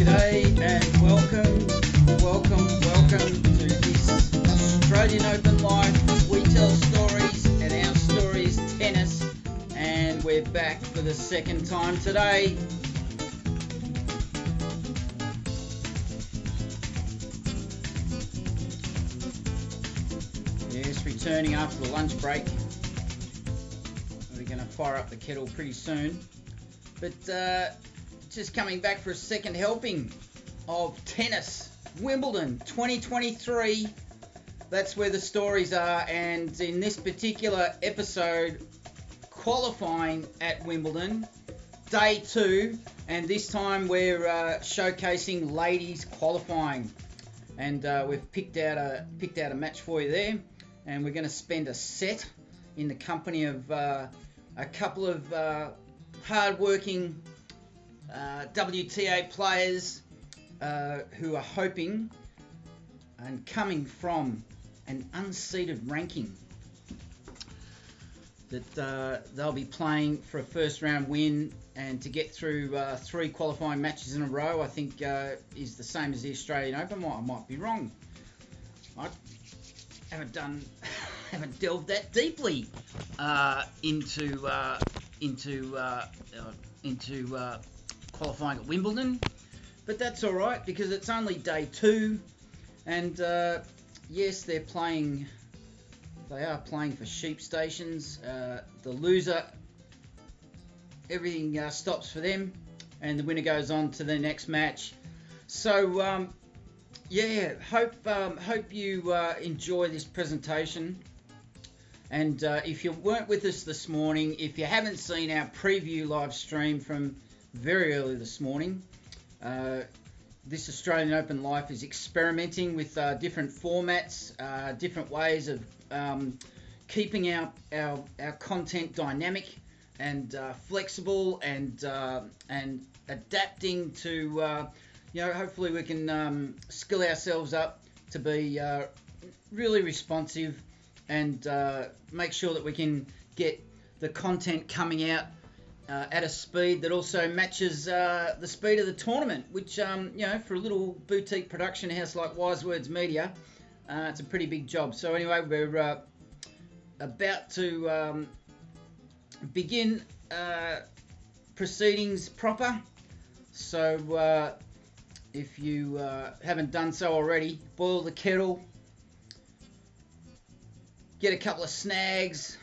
G'day and welcome to this Australian Open Life. We tell stories and our story is tennis, and we're back for the second time today. Yes, returning after the lunch break. We're going to fire up the kettle pretty soon, but just coming back for a second helping of tennis. Wimbledon 2023, that's where the stories are, and in this particular episode, qualifying at Wimbledon, day 2, and this time we're showcasing ladies qualifying, and we've picked out a match for you there, and we're going to spend a set in the company of a couple of hard-working WTA players who are hoping and coming from an unseeded ranking that they'll be playing for a first round win, and to get through 3 qualifying matches in a row, I think is the same as the Australian Open. I might be wrong. I haven't delved that deeply into qualifying at Wimbledon, but that's all right because it's only day 2, and yes, they are playing for sheep stations. The loser, everything stops for them, and the winner goes on to the next match. So yeah, hope you enjoy this presentation. And if you weren't with us this morning, if you haven't seen our preview live stream from very early this morning, this Australian Open Life is experimenting with different formats, different ways of keeping our content dynamic and flexible, and adapting to hopefully we can skill ourselves up to be really responsive, and make sure that we can get the content coming out at a speed that also matches the speed of the tournament, which for a little boutique production house like Wise Words Media, it's a pretty big job. So anyway, we're about to begin proceedings proper. So if you haven't done so already, boil the kettle, get a couple of snags,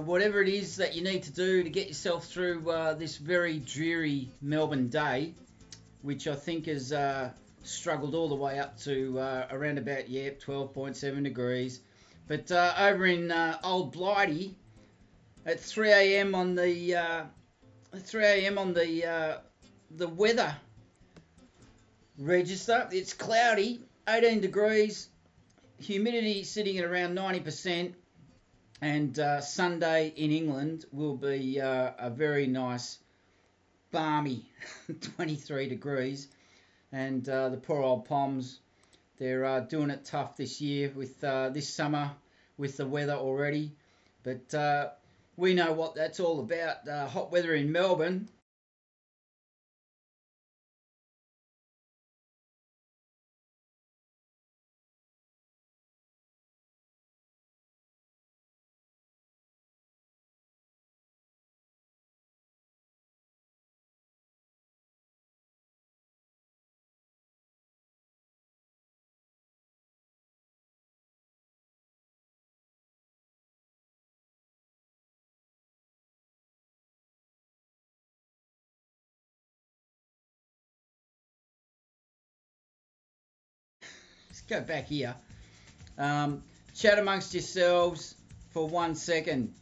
whatever it is that you need to do to get yourself through this very dreary Melbourne day, which I think has struggled all the way up to around about 12.7 degrees. But over in Old Blighty at 3 a.m. on the the weather register, it's cloudy, 18 degrees, humidity sitting at around 90%. And Sunday in England will be a very nice, balmy 23 degrees. And the poor old Poms, they're doing it tough this year with this summer with the weather already. But we know what that's all about, hot weather in Melbourne. Let's go back here. Chat amongst yourselves for 1 second.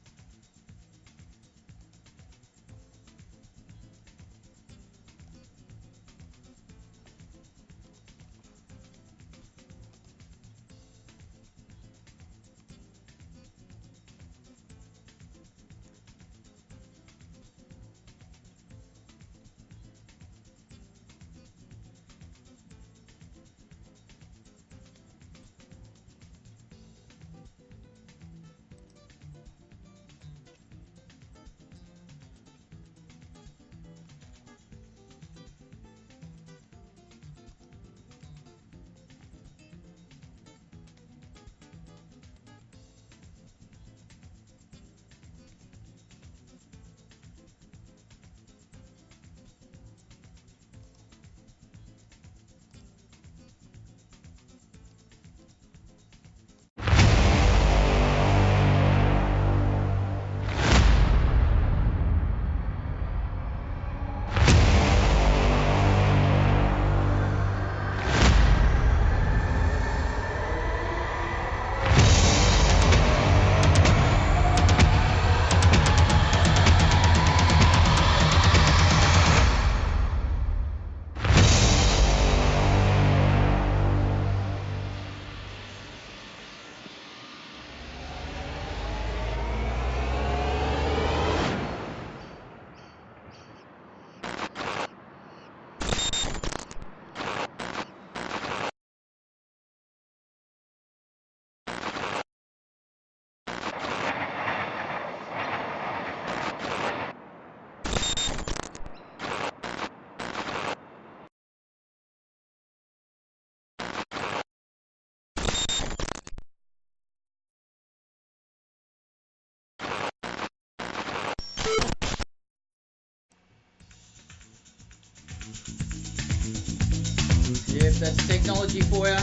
Yep, that's technology for you.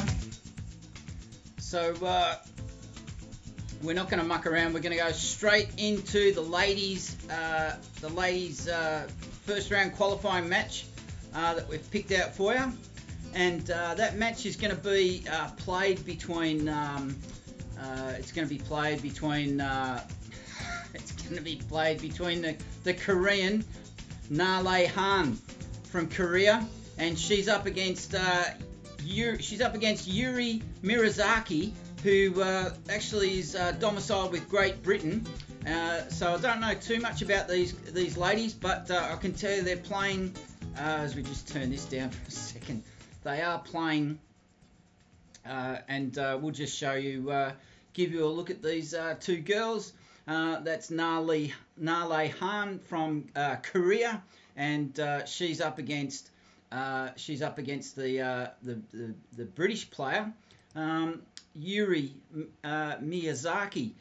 So we're not going to muck around. We're going to go straight into the ladies' first round qualifying match that we've picked out for you, and that match is going to be played between. It's going to be played between. It's going to be played between the Korean Nale Han from Korea, and she's up against Yuri MIYAZAKI, who actually is domiciled with Great Britain. So I don't know too much about these ladies, but I can tell you they're playing. As we just turn this down for a second, they are playing, and we'll just show you, give you a look at these two girls. That's Nale Han from Korea, and she's up against the British player Yuri MIYAZAKI,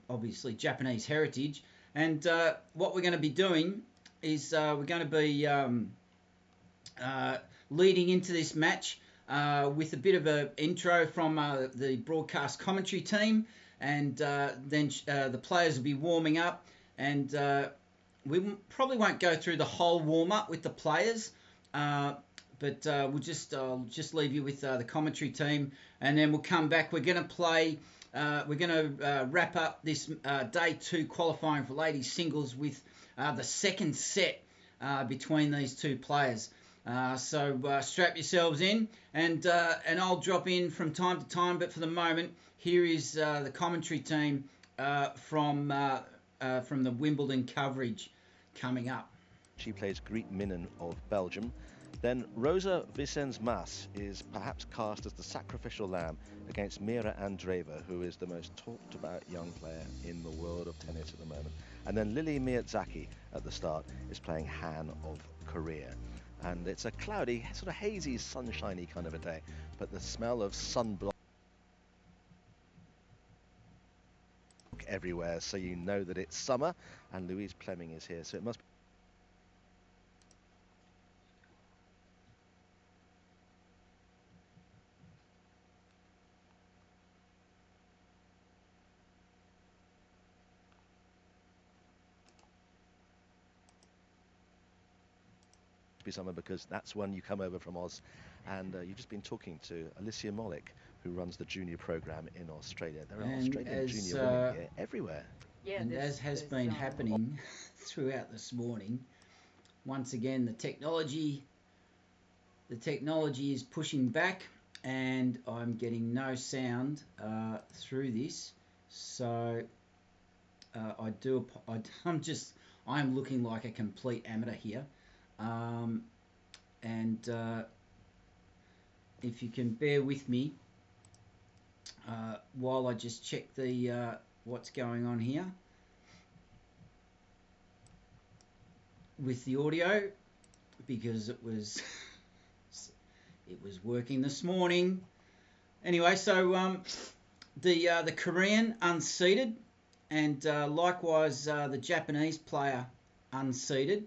obviously Japanese heritage. And what we're going to be doing is we're going to be leading into this match with a bit of an intro from the broadcast commentary team, and then the players will be warming up, and we probably won't go through the whole warm-up with the players, but we'll just leave you with the commentary team, and then we'll come back. We're going to play. We're going to wrap up this day 2 qualifying for ladies singles with the second set between these two players. So strap yourselves in, and I'll drop in from time to time. But for the moment, here is the commentary team from the Wimbledon coverage coming up. She plays Greet Minnen of Belgium. Then Rosa Vicens-Mas is perhaps cast as the sacrificial lamb against Mira Andreeva, who is the most talked about young player in the world of tennis at the moment. And then Lily Miyazaki at the start is playing Han of Korea. And it's a cloudy, sort of hazy, sunshiny kind of a day, but the smell of sunblock everywhere, so you know that it's summer. And Louise Plemming is here, so it must be summer, because that's when you come over from Oz. And you've just been talking to Alicia Mollick, who runs the junior program in Australia. There are Australian junior women here everywhere. Yeah, and as has been happening throughout this morning, once again the technology is pushing back, and I'm getting no sound through this. So I'm looking like a complete amateur here. And if you can bear with me while I just check the what's going on here with the audio, because it was working this morning. Anyway, so the Korean unseeded, and likewise the Japanese player unseeded.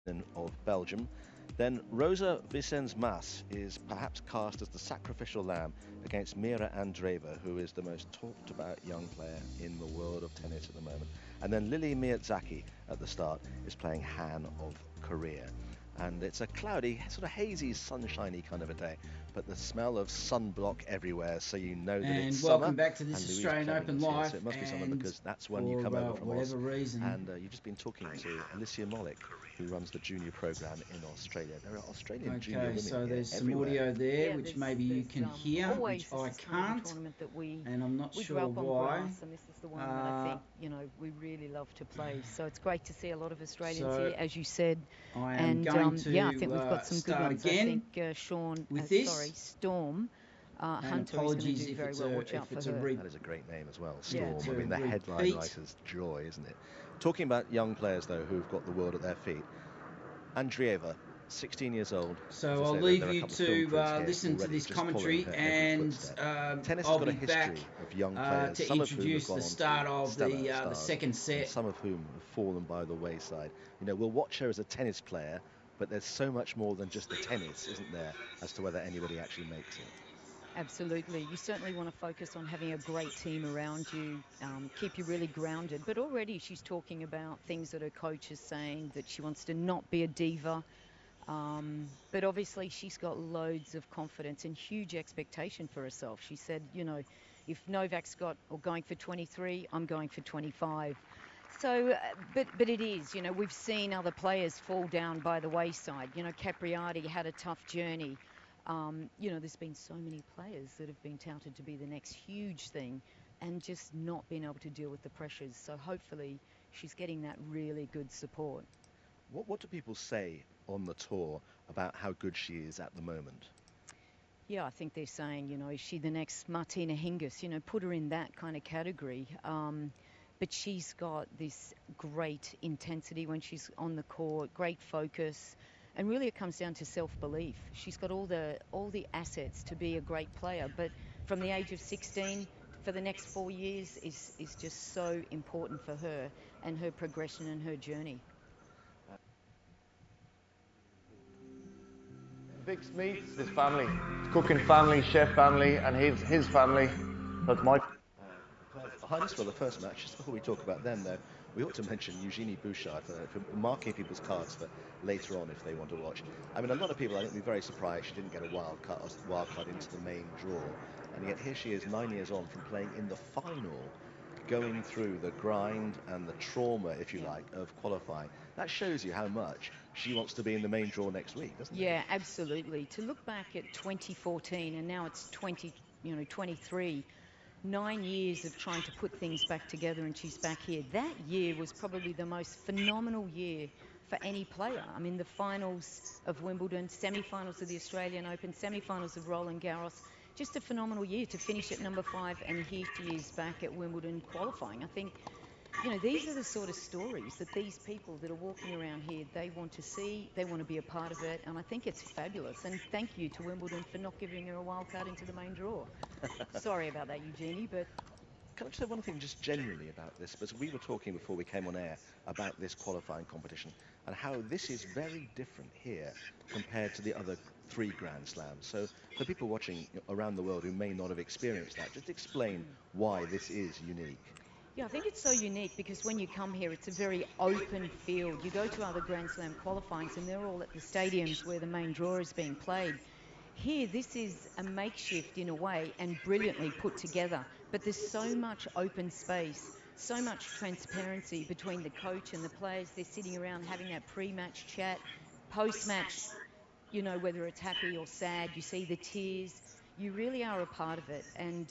of Belgium, then Rosa Vicens-Mas is perhaps cast as the sacrificial lamb against Mira Andreeva, who is the most talked about young player in the world of tennis at the moment. And then Lily Miyazaki at the start is playing Han of Korea. And it's a cloudy, sort of hazy, sunshiny kind of a day, but the smell of sunblock everywhere, so you know that it's summer. And welcome back to this and Louise Australian Klebbing Open is here, Live. so it must be summer And because that's when you come over from whatever Oz. reason, And you've just been talking to Alicia Mollick, who runs the junior program in Australia. There are Australian junior women so there's some everywhere. audio there, which maybe you can hear, which I can't, and I'm not sure why. And this is the one that I think, you know, we really love to play. So it's great to see a lot of Australians here, as you said. I am going to yeah, I think we've got some good ones. Again I think Sean, with this. Storm. Hunter is going to do very well. Watch out for her. That is a great name as well, Storm. Yeah, I mean, the headline writer's joy, isn't it? Talking about young players, though, who've got the world at their feet. Andreeva, 16 years old. So I'll leave you to listen to this commentary, and tennis I'll has got be a back history of young players, to introduce the start of the second set. Some of whom have fallen by the wayside. You know, we'll watch her as a tennis player, but there's so much more than just the tennis, isn't there, as to whether anybody actually makes it. Absolutely. You certainly want to focus on having a great team around you, keep you really grounded. But already she's talking about things that her coach is saying, that she wants to not be a diva. But obviously she's got loads of confidence and huge expectation for herself. She said, you know, if Novak's going for 23, I'm going for 25. So, but it is, you know, we've seen other players fall down by the wayside. You know, Capriati had a tough journey. You know, there's been so many players that have been touted to be the next huge thing and just not been able to deal with the pressures. So hopefully she's getting that really good support. What do people say on the tour about how good she is at the moment? Yeah, I think they're saying, you know, is she the next Martina Hingis? You know, put her in that kind of category. But she's got this great intensity when she's on the court, great focus. And really it comes down to self-belief. She's got all the assets to be a great player, but from the age of 16 for the next 4 years is just so important for her and her progression and her journey. Vix meets his family, cooking family, chef family, and his family. That's my. Behind us for the first match, just before we talk about them, though, we ought to mention Eugenie Bouchard for marking people's cards for later on if they want to watch. I mean, a lot of people, I think, will be very surprised she didn't get a wild card into the main draw, and yet here she is 9 years on from playing in the final, going through the grind and the trauma, if you like, of qualifying. That shows you how much she wants to be in the main draw next week, doesn't it? Yeah, absolutely. To look back at 2014 and now it's 23. 9 years of trying to put things back together, and she's back here. That year was probably the most phenomenal year for any player. I mean, the finals of Wimbledon, semi-finals of the Australian Open, semi-finals of Roland Garros, just a phenomenal year to finish at number 5, and here she is back at Wimbledon qualifying. I think, you know, these are the sort of stories that these people that are walking around here, they want to see, they want to be a part of it, and I think it's fabulous. And thank you to Wimbledon for not giving her a wild card into the main draw. Sorry about that, Eugenie, but... Can I just say one thing just generally about this? Because we were talking before we came on air about this qualifying competition and how this is very different here compared to the other 3 Grand Slams. So for people watching around the world who may not have experienced that, just explain why this is unique. Yeah, I think it's so unique because when you come here, it's a very open field. You go to other Grand Slam qualifyings and they're all at the stadiums where the main draw is being played. Here, this is a makeshift in a way and brilliantly put together, but there's so much open space, so much transparency between the coach and the players. They're sitting around having that pre-match chat, post-match, you know, whether it's happy or sad, you see the tears. You really are a part of it. And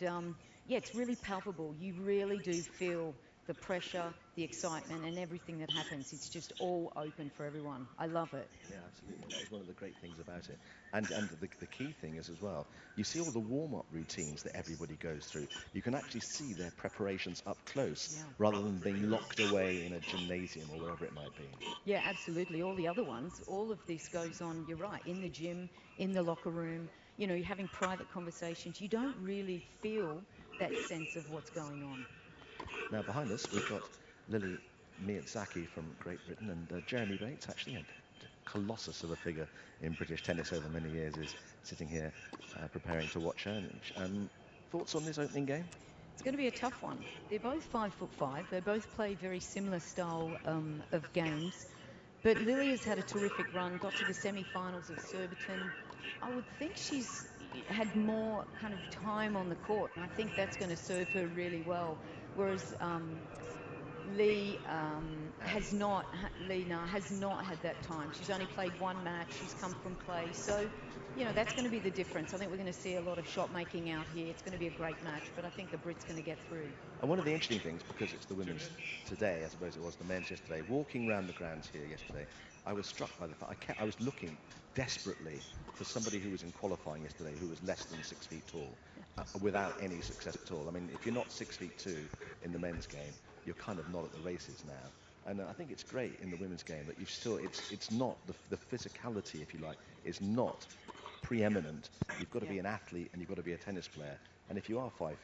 yeah, it's really palpable. You really do feel the pressure, the excitement, and everything that happens. It's just all open for everyone. I love it. Yeah, absolutely. That is one of the great things about it. And the key thing is as well, you see all the warm-up routines that everybody goes through. You can actually see their preparations up close, rather than being locked away in a gymnasium or wherever it might be. Yeah, absolutely. All the other ones, all of this goes on, you're right, in the gym, in the locker room. You know, you're having private conversations. You don't really feel that sense of what's going on. Now, behind us, we've got Lily Miyazaki from Great Britain and Jeremy Bates, actually, and colossus of a figure in British tennis over many years, is sitting here preparing to watch her. Thoughts on this opening game? It's going to be a tough one. They're both 5'5". They both play very similar style of games. But Lily has had a terrific run, got to the semi-finals of Surbiton. I would think she's had more kind of time on the court, and I think that's going to serve her really well. Whereas Lee Lena has not had that time. She's only played one match. She's come from clay. So, that's going to be the difference. I think we're going to see a lot of shot making out here. It's going to be a great match, but I think the Brits going to get through. And one of the interesting things, because it's the women's today, I suppose it was the men's yesterday, walking around the grounds here yesterday, I was struck by the fact I was looking desperately for somebody who was in qualifying yesterday who was less than 6 feet tall, without any success at all. I mean, if you're not 6'2" in the men's game, you're kind of not at the races now. And I think it's great in the women's game that you've still, it's not, the physicality, if you like, is not preeminent. You've got to be an athlete and you've got to be a tennis player. And if you are 5'5",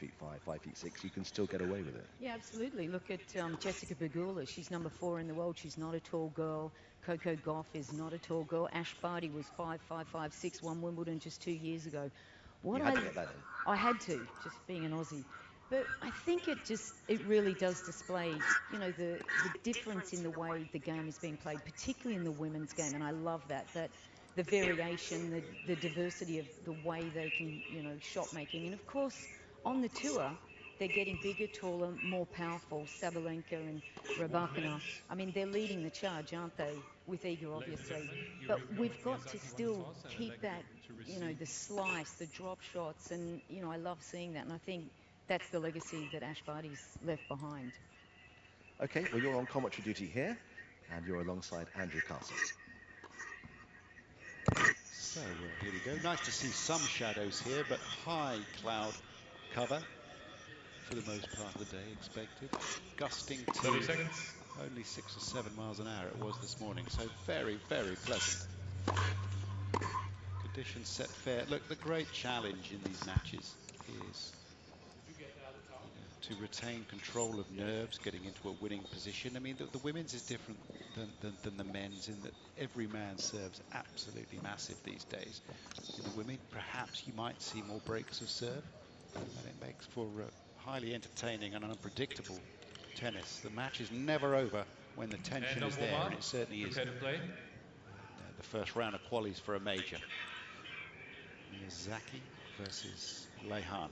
5'6", you can still get away with it. Yeah, absolutely. Look at Jessica Pegula. She's number 4 in the world. She's not a tall girl. Coco Gauff is not a tall girl. Ash Barty was 5'5", 5'6", won Wimbledon just 2 years ago. You had to get that in. I had to, just being an Aussie. But I think it really does display, the difference in the way the game is being played, particularly in the women's game. And I love that the variation, the diversity of the way they can, shot making. And of course, on the tour, they're getting bigger, taller, more powerful. Sabalenka and Rybakina. I mean, they're leading the charge, aren't they? With Iga, obviously. But we've got to still keep that, the slice, the drop shots. And, I love seeing that. And I think that's the legacy that Ash Barty's left behind. Okay, well, you're on commentary duty here, and you're alongside Andrew Castle. So here we go. Nice to see some shadows here, but high cloud cover for the most part of the day expected. Gusting to 30 seconds. Only 6 or 7 miles an hour it was this morning, so very, very pleasant. Conditions set fair. Look, the great challenge in these matches is to retain control of nerves, getting into a winning position. I mean, the women's is different than the men's in that every man serves absolutely massive these days. In the women, perhaps you might see more breaks of serve, and it makes for highly entertaining and unpredictable tennis. The match is never over when the tension is there, and it certainly is. The first round of qualies for a major. MIYAZAKI versus Leihan.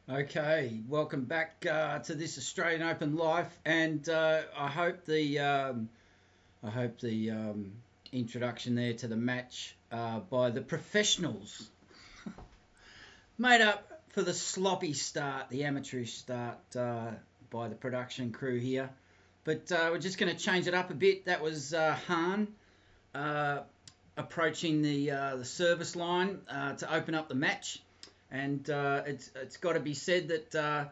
Okay, welcome back to this Australian Open Live, and I hope the introduction there to the match by the professionals made up for the sloppy start, the amateurish start by the production crew here. But we're just going to change it up a bit. That was Hahn approaching the service line to open up the match. And it's got to be said that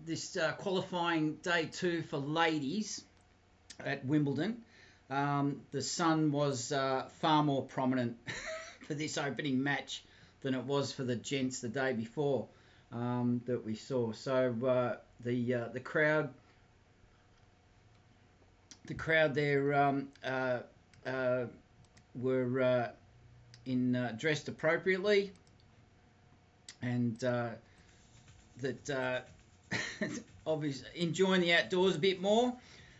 this qualifying day 2 for ladies at Wimbledon, the sun was far more prominent for this opening match than it was for the gents the day before that we saw. So the crowd there were dressed appropriately, and obviously enjoying the outdoors a bit more.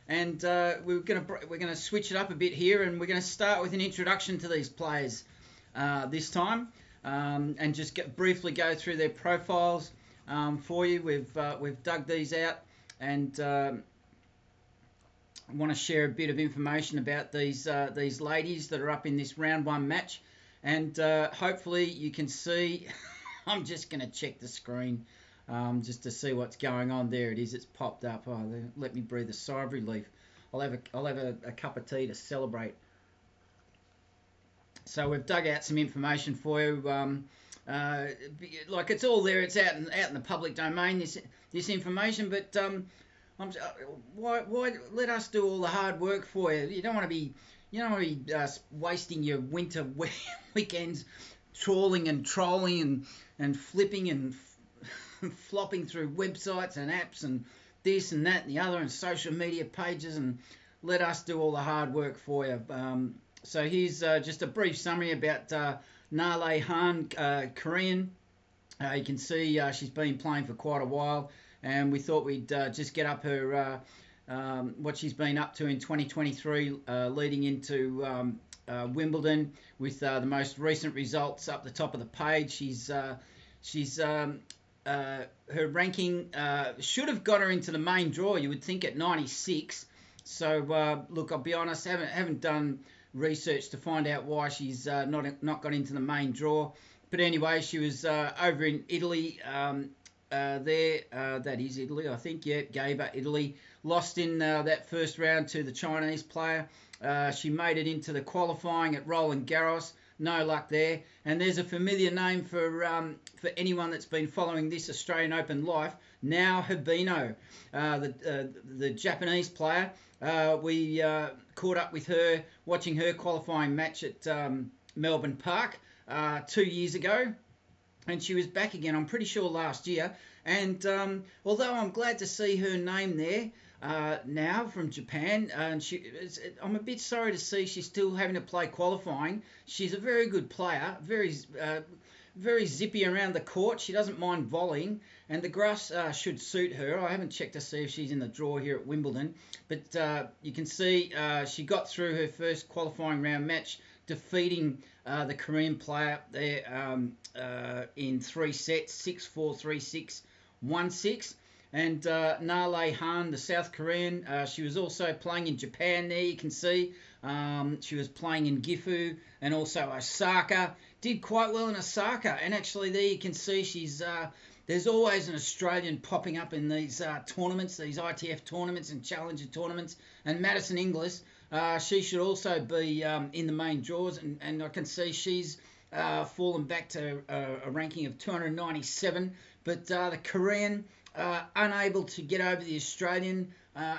And we're gonna switch it up a bit here, and we're gonna start with an introduction to these players this time, and just briefly go through their profiles for you. We've dug these out, and I want to share a bit of information about these ladies that are up in this round 1 match. And hopefully you can see, I'm just going to check the screen just to see what's going on. There it is, it's popped up. Oh, let me breathe a sigh of relief. I'll have a cup of tea to celebrate. So we've dug out some information for you. like it's all there. It's out in the public domain. This information, but why let us do all the hard work for you? You don't want to be wasting your winter weekends trawling and trolling and flipping and flopping through websites and apps and this and that and the other and social media pages, and let us do all the hard work for you. So here's just a brief summary about Nale Han, Korean. You can see she's been playing for quite a while, and we thought we'd just get up her what she's been up to in 2023 leading into Wimbledon with the most recent results up the top of the page. Her ranking should have got her into the main draw, you would think, at 96. So look, I'll be honest, haven't done research to find out why she's not got into the main draw. But anyway, she was over in Italy that is Italy, I think. Yeah, Gaba, Italy. Lost in that first round to the Chinese player. She made it into the qualifying at Roland Garros. No luck there. And there's a familiar name for anyone that's been following this Australian Open life. Now Habino, the Japanese player. We caught up with her watching her qualifying match at Melbourne Park 2 years ago. And she was back again, I'm pretty sure, last year. And although I'm glad to see her name there now from Japan, and I'm a bit sorry to see she's still having to play qualifying. She's a very good player, very zippy around the court. She doesn't mind volleying, and the grass should suit her. I haven't checked to see if she's in the draw here at Wimbledon, but you can see she got through her first qualifying round match, defeating the Korean player there in 3 sets, 6-4, 3-6, 1-6. And Nale Han, the South Korean, she was also playing in Japan there, you can see. She was playing in Gifu and also Osaka. Did quite well in Osaka. And actually there you can see she's... there's always an Australian popping up in these tournaments, these ITF tournaments and Challenger tournaments. And Madison Inglis, she should also be in the main draws. And I can see she's fallen back to a ranking of 297. But the Korean... unable to get over the Australian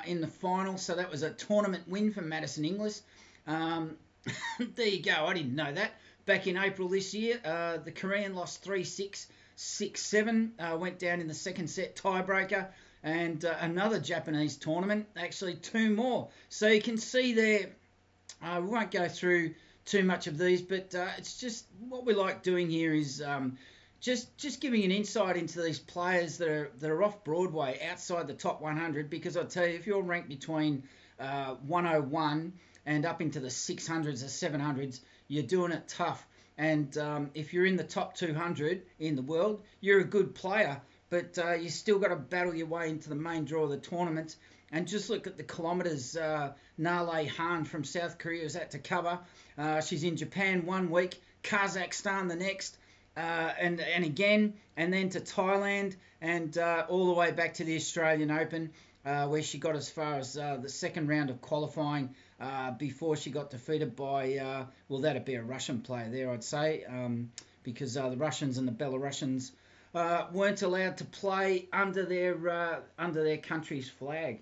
in the final, so that was a tournament win for Madison Inglis. There you go, I didn't know that. Back in April this year, the Korean lost 3-6, 6-7, went down in the second set tiebreaker, and another Japanese tournament, actually 2 more. So you can see there, we won't go through too much of these, but it's just what we like doing here is... Just giving an insight into these players that are off Broadway, outside the top 100, because I tell you, if you're ranked between 101 and up into the 600s or 700s, you're doing it tough. And if you're in the top 200 in the world, you're a good player, but you still got to battle your way into the main draw of the tournament. And just look at the kilometres Nale Han from South Korea is at to cover. She's in Japan 1 week, Kazakhstan the next, and again, and then to Thailand, and all the way back to the Australian Open, where she got as far as the second round of qualifying before she got defeated by, well, that'd be a Russian player there, I'd say, because the Russians and the Belarusians weren't allowed to play under their country's flag.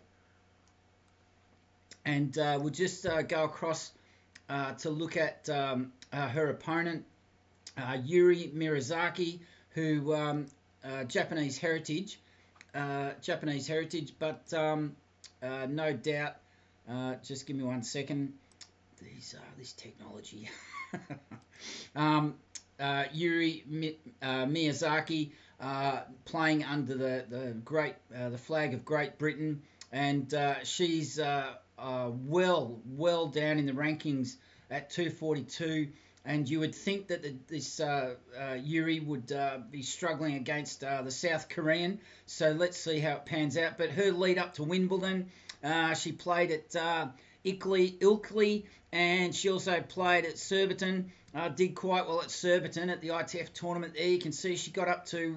And we'll just go across to look at her opponent, Yuri MIYAZAKI, who Japanese heritage, but no doubt. Just give me 1 second. This technology. Yuri MIYAZAKI playing under the flag of Great Britain, and she's well down in the rankings at 242. And you would think that this Yuri would be struggling against the South Korean. So let's see how it pans out. But her lead up to Wimbledon, she played at Ilkley, and she also played at Surbiton. Did quite well at Surbiton at the ITF tournament there. You can see she got up to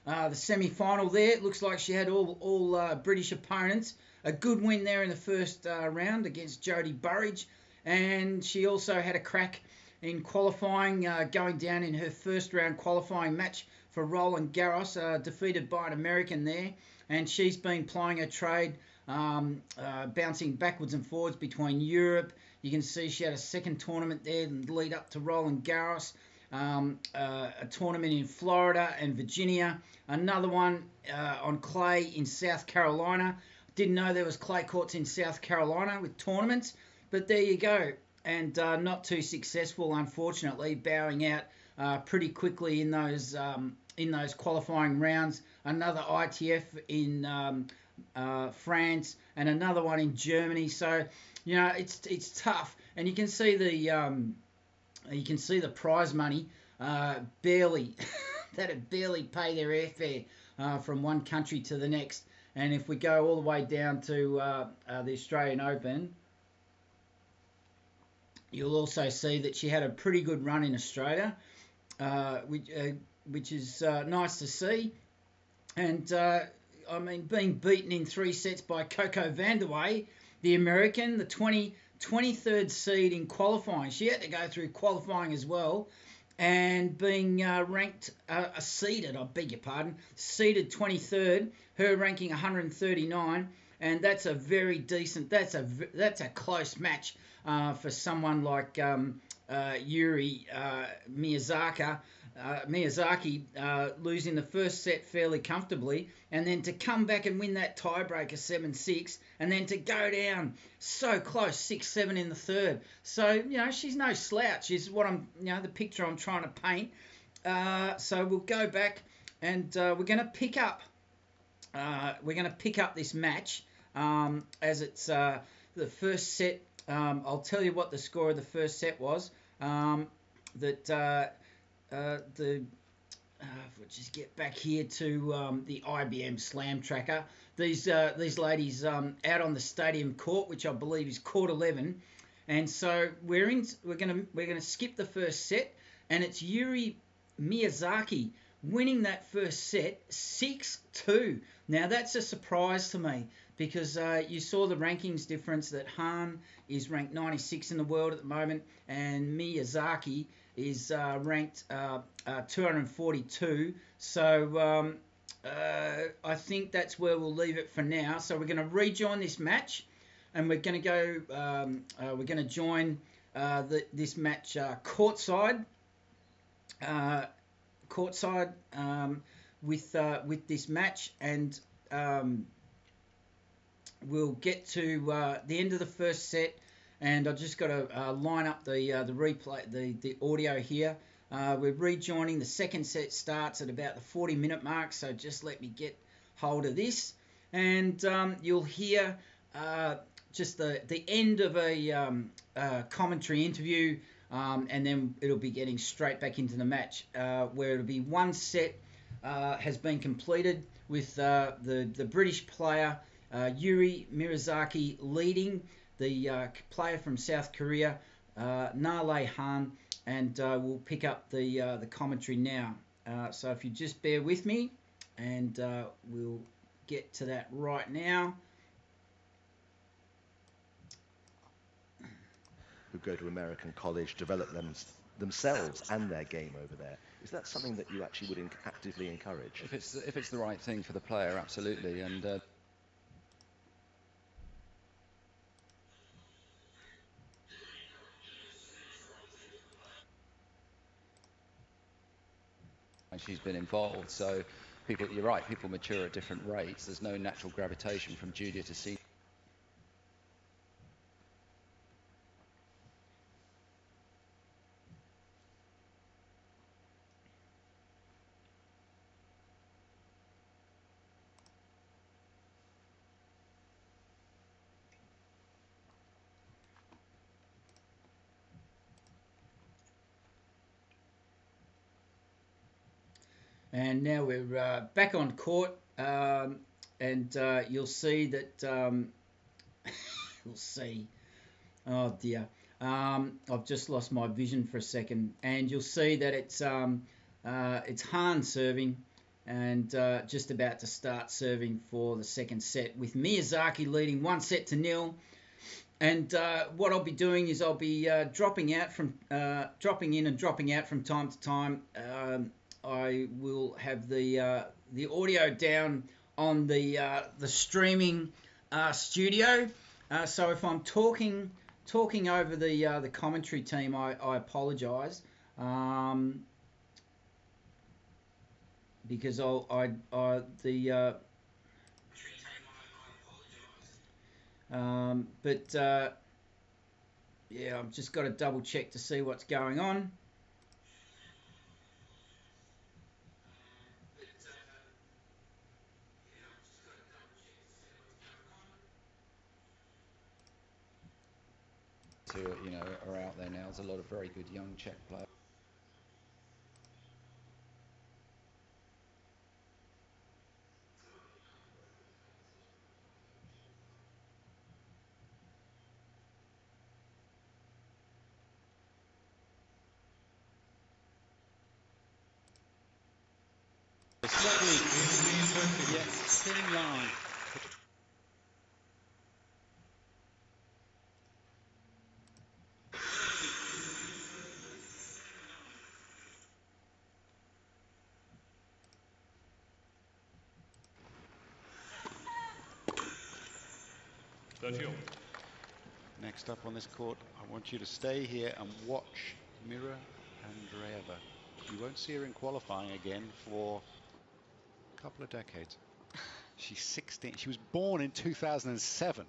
the semi-final there. It looks like she had all British opponents. A good win there in the first round against Jodie Burrage. And she also had a crack in qualifying, going down in her first round qualifying match for Roland Garros, defeated by an American there, and she's been plying her trade, bouncing backwards and forwards between Europe. You can see she had a second tournament there and lead up to Roland Garros, a tournament in Florida and Virginia, another one on clay in South Carolina. Didn't know there was clay courts in South Carolina with tournaments, but there you go. And not too successful, unfortunately, bowing out pretty quickly in those qualifying rounds. Another ITF in France and another one in Germany. So, you know, it's tough, and you can see the prize money barely that'd barely pay their airfare from one country to the next. And if we go all the way down to the Australian Open, you'll also see that she had a pretty good run in Australia, which is nice to see. And I mean, being beaten in 3 sets by Coco Vandeweghe, the American, the 23rd seed in qualifying. She had to go through qualifying as well, and being ranked, seeded 23rd, her ranking 139, and that's a very decent, that's a close match for someone like Yuri Miyazaki, losing the first set fairly comfortably, and then to come back and win that tiebreaker 7-6, and then to go down so close 6-7 in the third. So, you know, she's no slouch is what the picture I'm trying to paint. So we'll go back, and we're going to pick up this match as it's the first set. I'll tell you what the score of the first set was. We'll just get back here to the IBM Slam Tracker. These ladies out on the stadium court, which I believe is court 11, and so we're gonna skip the first set, and it's Yuri Miyazaki winning that first set 6-2. Now that's a surprise to me, because you saw the rankings difference that Han is ranked 96 in the world at the moment, and Miyazaki is ranked 242. So I think that's where we'll leave it for now. So we're going to rejoin this match, and we're going to go. We're going to join this match courtside. With this match, and we'll get to the end of the first set, and I've just got to line up the replay, the audio here. We're rejoining. The second set starts at about the 40-minute mark, so just let me get hold of this, and you'll hear just the end of a commentary interview, and then it'll be getting straight back into the match, where it'll be one set has been completed with the British player Yuri Miyazaki leading, the player from South Korea, Nale Han, and we'll pick up the commentary now. So if you just bear with me, and we'll get to that right now. Who go to American college, develop themselves and their game over there. Is that something that you actually would actively encourage? If it's the right thing for the player, absolutely. And she's been involved, so you're right, people mature at different rates. There's no natural gravitation from junior to senior. And now we're back on court, and you'll see that you'll see. Oh dear, I've just lost my vision for a second, and you'll see that it's Han serving, and just about to start serving for the second set, with Miyazaki leading 1-0. And what I'll be doing is I'll be dropping in and dropping out from time to time. I will have the audio down on the streaming studio. So if I'm talking over the commentary team, I apologise. Because yeah, I've just got to double check to see what's going on. Who are out there now. There's a lot of very good young Czech players. Slowly, yet thin line. Next up on this court, I want you to stay here and watch Mira Andreeva. You won't see her in qualifying again for a couple of decades. She's 16. She was born in 2007.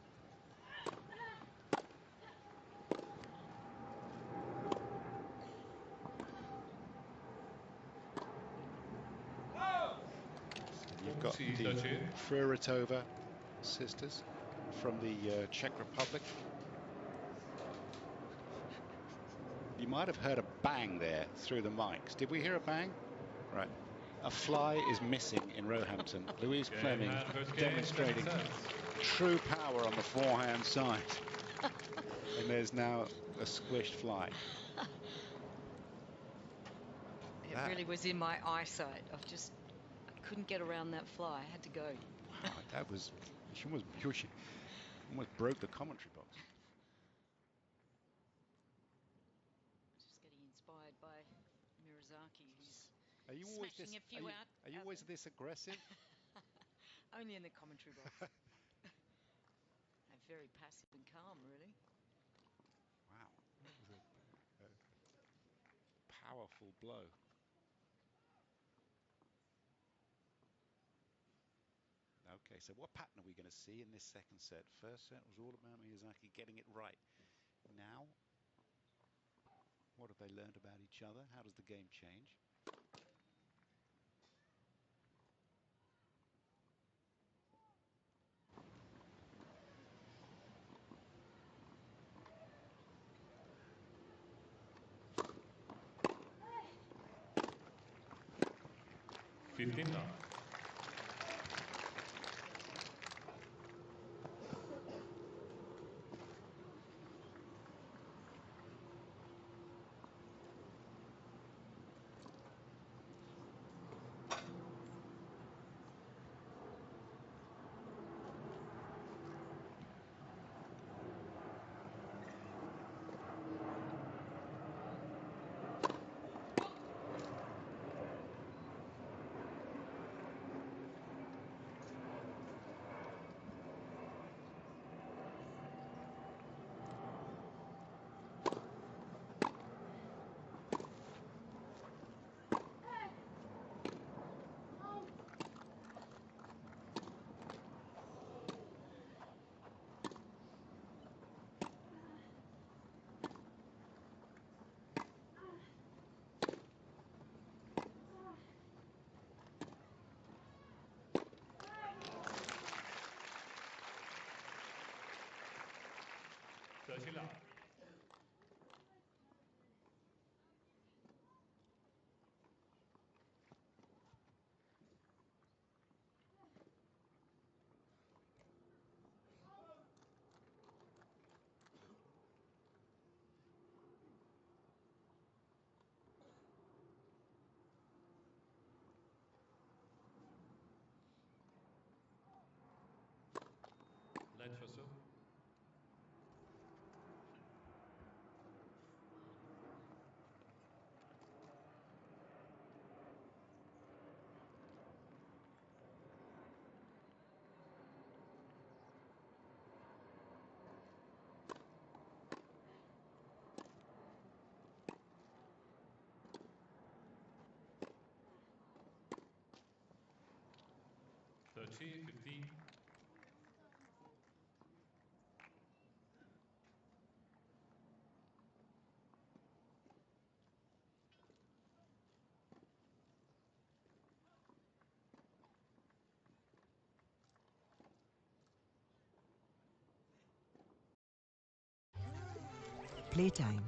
You've got the Fruhretova sisters from the Czech Republic. You might have heard a bang there through the mics. Did we hear a bang? Right. A fly is missing in Roehampton. Louise Fleming demonstrating true power on the forehand side. And there's now a squished fly. It really was in my eyesight. I couldn't get around that fly. I had to go. Wow, that was, she almost broke the commentary box. Just getting inspired by MIYAZAKI, who's smashing a few out. Are you always this aggressive? Only in the commentary box. And very passive and calm, really. Wow, that was a powerful blow. Okay, so what pattern are we going to see in this second set? First set was all about MIYAZAKI getting it right. Now, what have they learned about each other? How does the game change? 30-15. Playtime.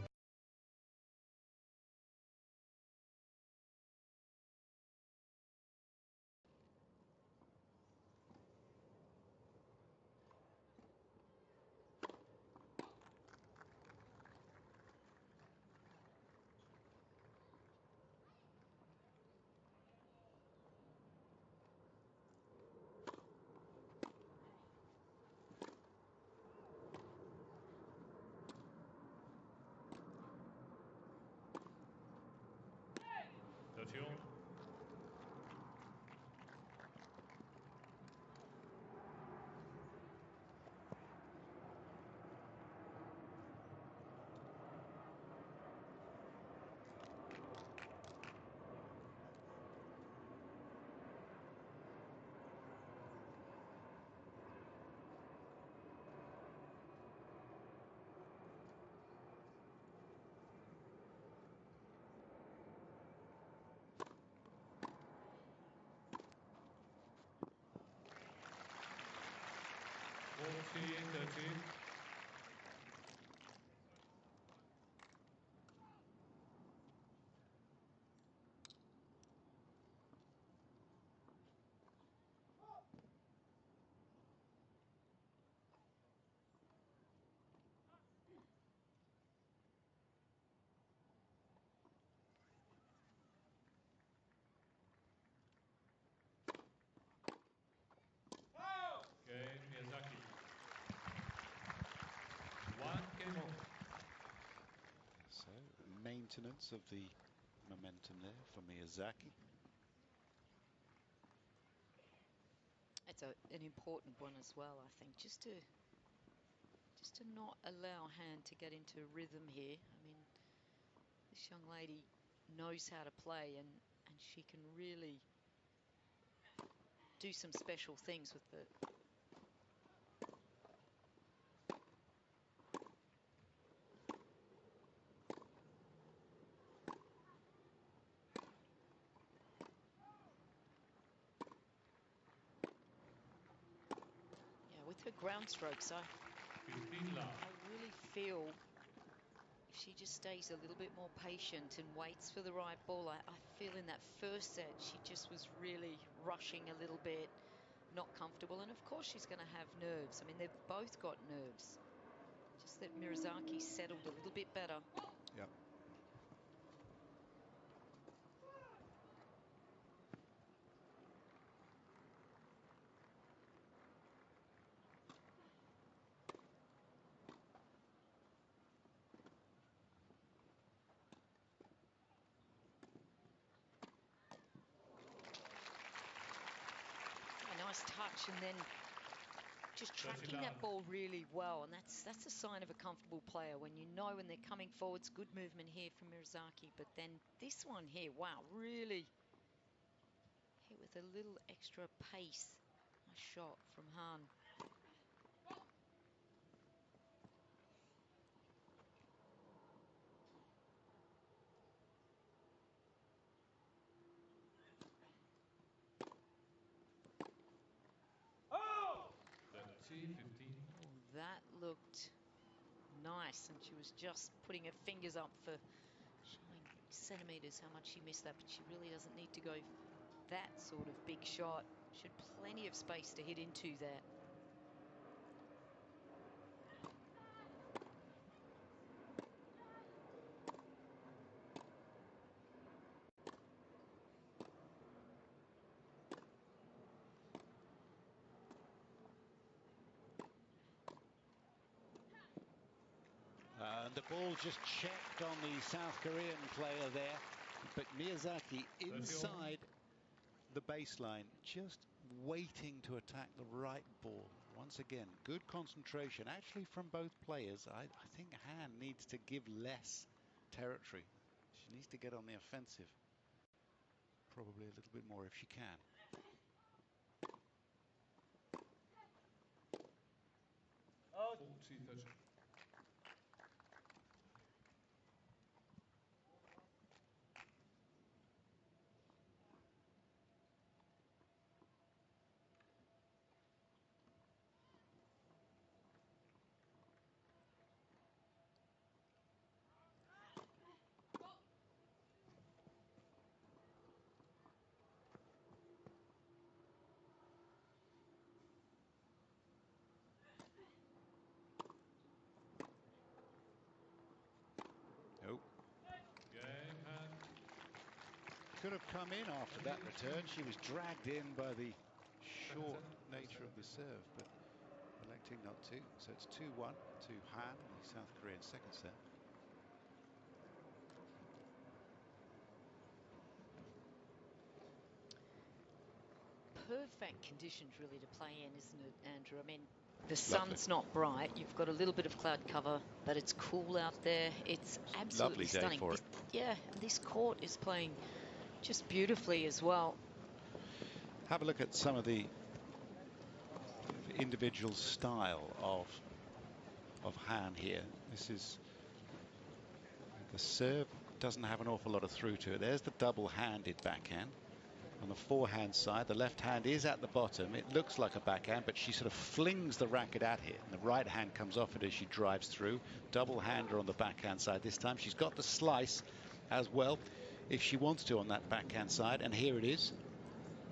Okay, Miyazaki. One game off. So, maintenance of the momentum there for Miyazaki. It's an important one as well, I think, just to not allow Han to get into rhythm here. I mean, this young lady knows how to play, and she can really do some special things with the. Yeah, with her ground strokes, I really feel if she just stays a little bit more patient and waits for the right ball. I feel in that first set she just was really rushing a little bit, not comfortable, and of course she's going to have nerves. I mean, they've both got nerves, just that Miyazaki settled a little bit better. Yep. A nice touch, and then just tracking that ball really well, and that's a sign of a comfortable player when you know when they're coming forwards. Good movement here from Miyazaki, but then this one here, wow, really hit with a little extra pace. Nice shot from Han. Oh! 30-15. Oh, that looked nice, and she was just putting her fingers up for showing centimeters how much she missed that, but she really doesn't need to go that sort of big shot. She had plenty of space to hit into there. And the ball just checked on the South Korean player there, but Miyazaki inside the baseline, just waiting to attack the right ball. Once again, good concentration, actually, from both players. I think Han needs to give less territory. She needs to get on the offensive, probably a little bit more if she can. 40-30. Oh, Game hand. could have come in after that return. She was dragged in by the short nature of the serve, but electing not to. So it's 2-1 to Han, the South Korean second set. Perfect conditions really to play in, isn't it, Andrew? I mean, the sun's not bright. You've got a little bit of cloud cover, but it's cool out there. It's absolutely Lovely day stunning. for it. Yeah, and this court is playing just beautifully as well. Have a look at some of the individual style of Han here. This is the serve, doesn't have an awful lot of through to it. There's the double-handed backhand. On the forehand side, the left hand is at the bottom. It looks like a backhand, but she sort of flings the racket at it, and the right hand comes off it as she drives through. Double-hander on the backhand side this time. She's got the slice as well, if she wants to, on that backhand side, and here it is.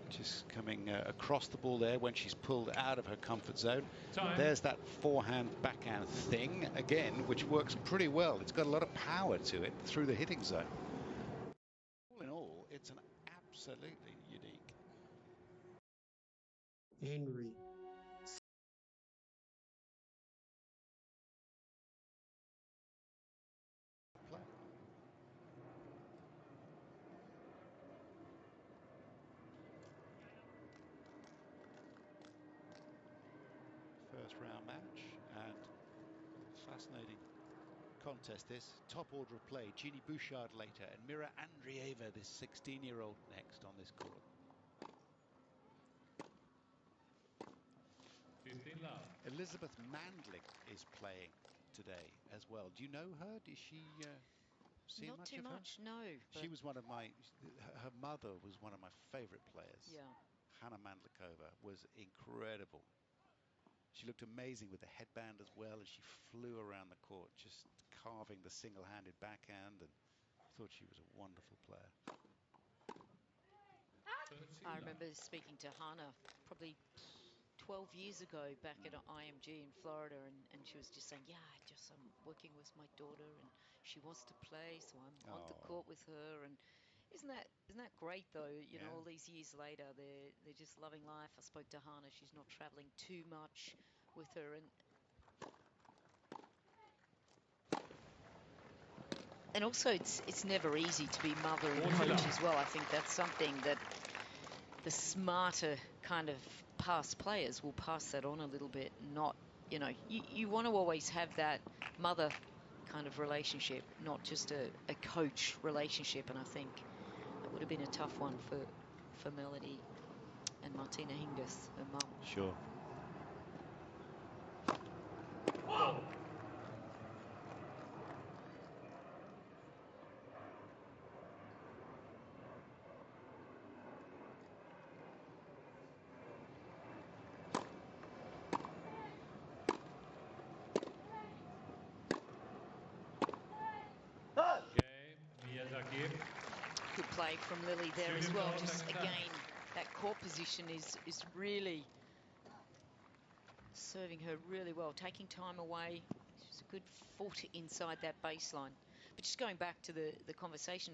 Just coming across the ball there when she's pulled out of her comfort zone. Time. There's that forehand backhand thing again, which works pretty well. It's got a lot of power to it through the hitting zone. All in all, it's an absolutely unique. Henry. Play. First round match, and fascinating contest this. Top order of play, Jeannie Bouchard later, and Mira Andreeva, this 16-year-old, next on this court. 15 love. Elizabeth Mandling is playing today as well. Do you know her? Is she seen Not much too of her? much, no. She was one of my, her mother was one of my favorite players. Yeah. Hannah Mandlikova was incredible. She looked amazing with the headband as well, and she flew around the court, just carving the single-handed backhand, and I thought she was a wonderful player. I remember speaking to Hannah probably 12 years ago back at IMG in Florida, and she was just saying, yeah, I'm working with my daughter and she wants to play, so I'm on the court with her. And isn't that great though? You know, all these years later, they're just loving life. I spoke to Hannah. She's not traveling too much with her, and also it's never easy to be mother and coach as well. I think that's something that the smarter kind of past players will pass that on a little bit. Not, you know, you want to always have that mother kind of relationship, not just a coach relationship. And I think it would have been a tough one for Melody and Martina Hingis, her mum. Sure. Game, MIYAZAKI. Good play from Lily there as well. Just again, that court position is really serving her really well, taking time away. She's a good foot inside that baseline. But just going back to the conversation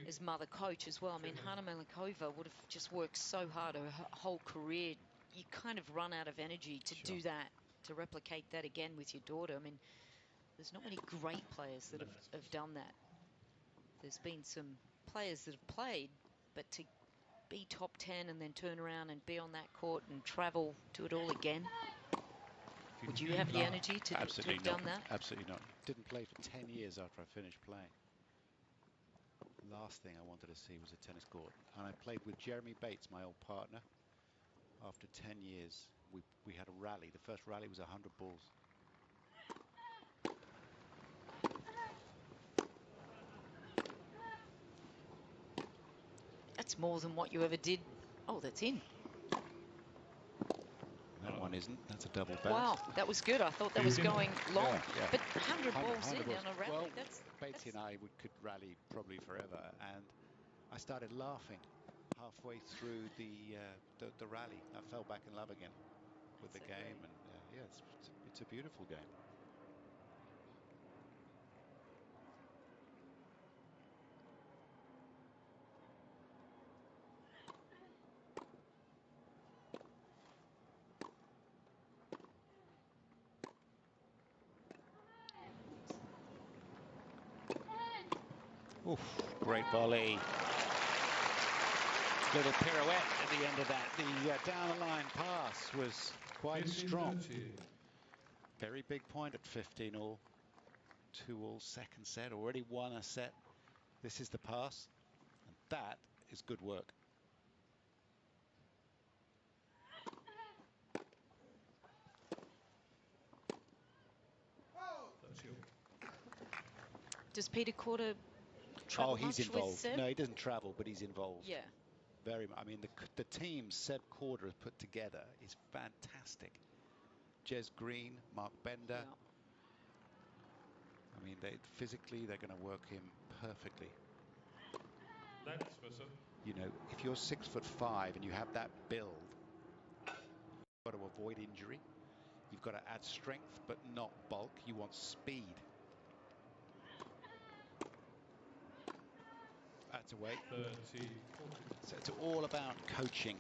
as mother coach as well. I mean, Hannah Mandlikova would have just worked so hard her whole career. You kind of run out of energy to do that, to replicate that again with your daughter. I mean, there's not many great players that have done that. There's been some players that have played, but to be top 10 and then turn around and be on that court and travel, do it all again. Would you have the energy to have done that? Absolutely not. Didn't play for 10 years after I finished playing. Last thing I wanted to see was a tennis court. And I played with Jeremy Bates, my old partner, after 10 years we had a rally. The first rally was 100 balls. That's more than what you ever did. Oh, that's in. That one isn't. That's a double bounce. Wow, that was good. I thought that was going long. Yeah. But 100 balls in balls. on a rally. Well, that's Beatty and I could rally probably forever, and I started laughing halfway through the rally. I fell back in love again with the game, and yeah, it's a beautiful game. Oof, great volley. Little pirouette at the end of that. The down the line pass was quite strong. Very big point at 15 all. 2 all second set. Already won a set. This is the pass. And that is good work. Does Peter Korda travel he's much involved. with Seb? No, he doesn't travel, but he's involved. Yeah. Very much. I mean, the team Seb Korda has put together is fantastic. Jez Green, Mark Bender. Yeah. I mean, physically, they're going to work him perfectly. You know, if you're 6'5" and you have that build, you've got to avoid injury. You've got to add strength, but not bulk. You want speed. That's away. So it's all about coaching.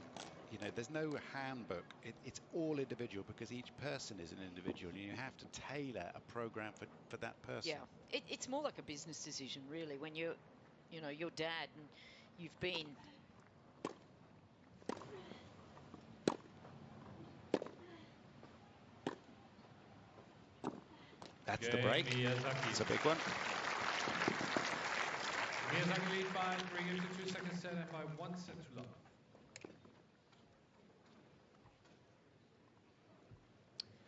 You know, there's no handbook. It's all individual because each person is an individual, and you have to tailor a program for that person. Yeah, it's more like a business decision, really. When you're, you know, your dad and you've been. That's the break. It's a big one. Miyazaki lead by 3 games to 2 second set and by 1 set to love.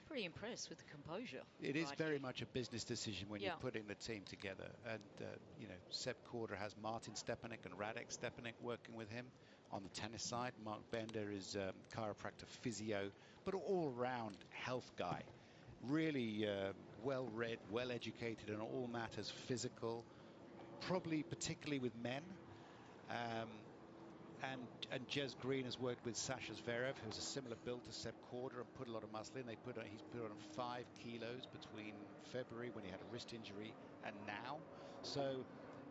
Pretty impressed with the composure. It is very much a business decision when you're putting the team together. And, you know, Seb Korda has Martin Stepanek and Radek Stepanek working with him. On the tennis side, Mark Bender is chiropractor, physio, but all-round health guy. Really well-read, well-educated in all matters physical, probably particularly with men. And Jez Green has worked with Sasha Zverev, who's a similar build to Seb Korda, and put a lot of muscle in. He's put on 5 kilos between February, when he had a wrist injury, and now. So,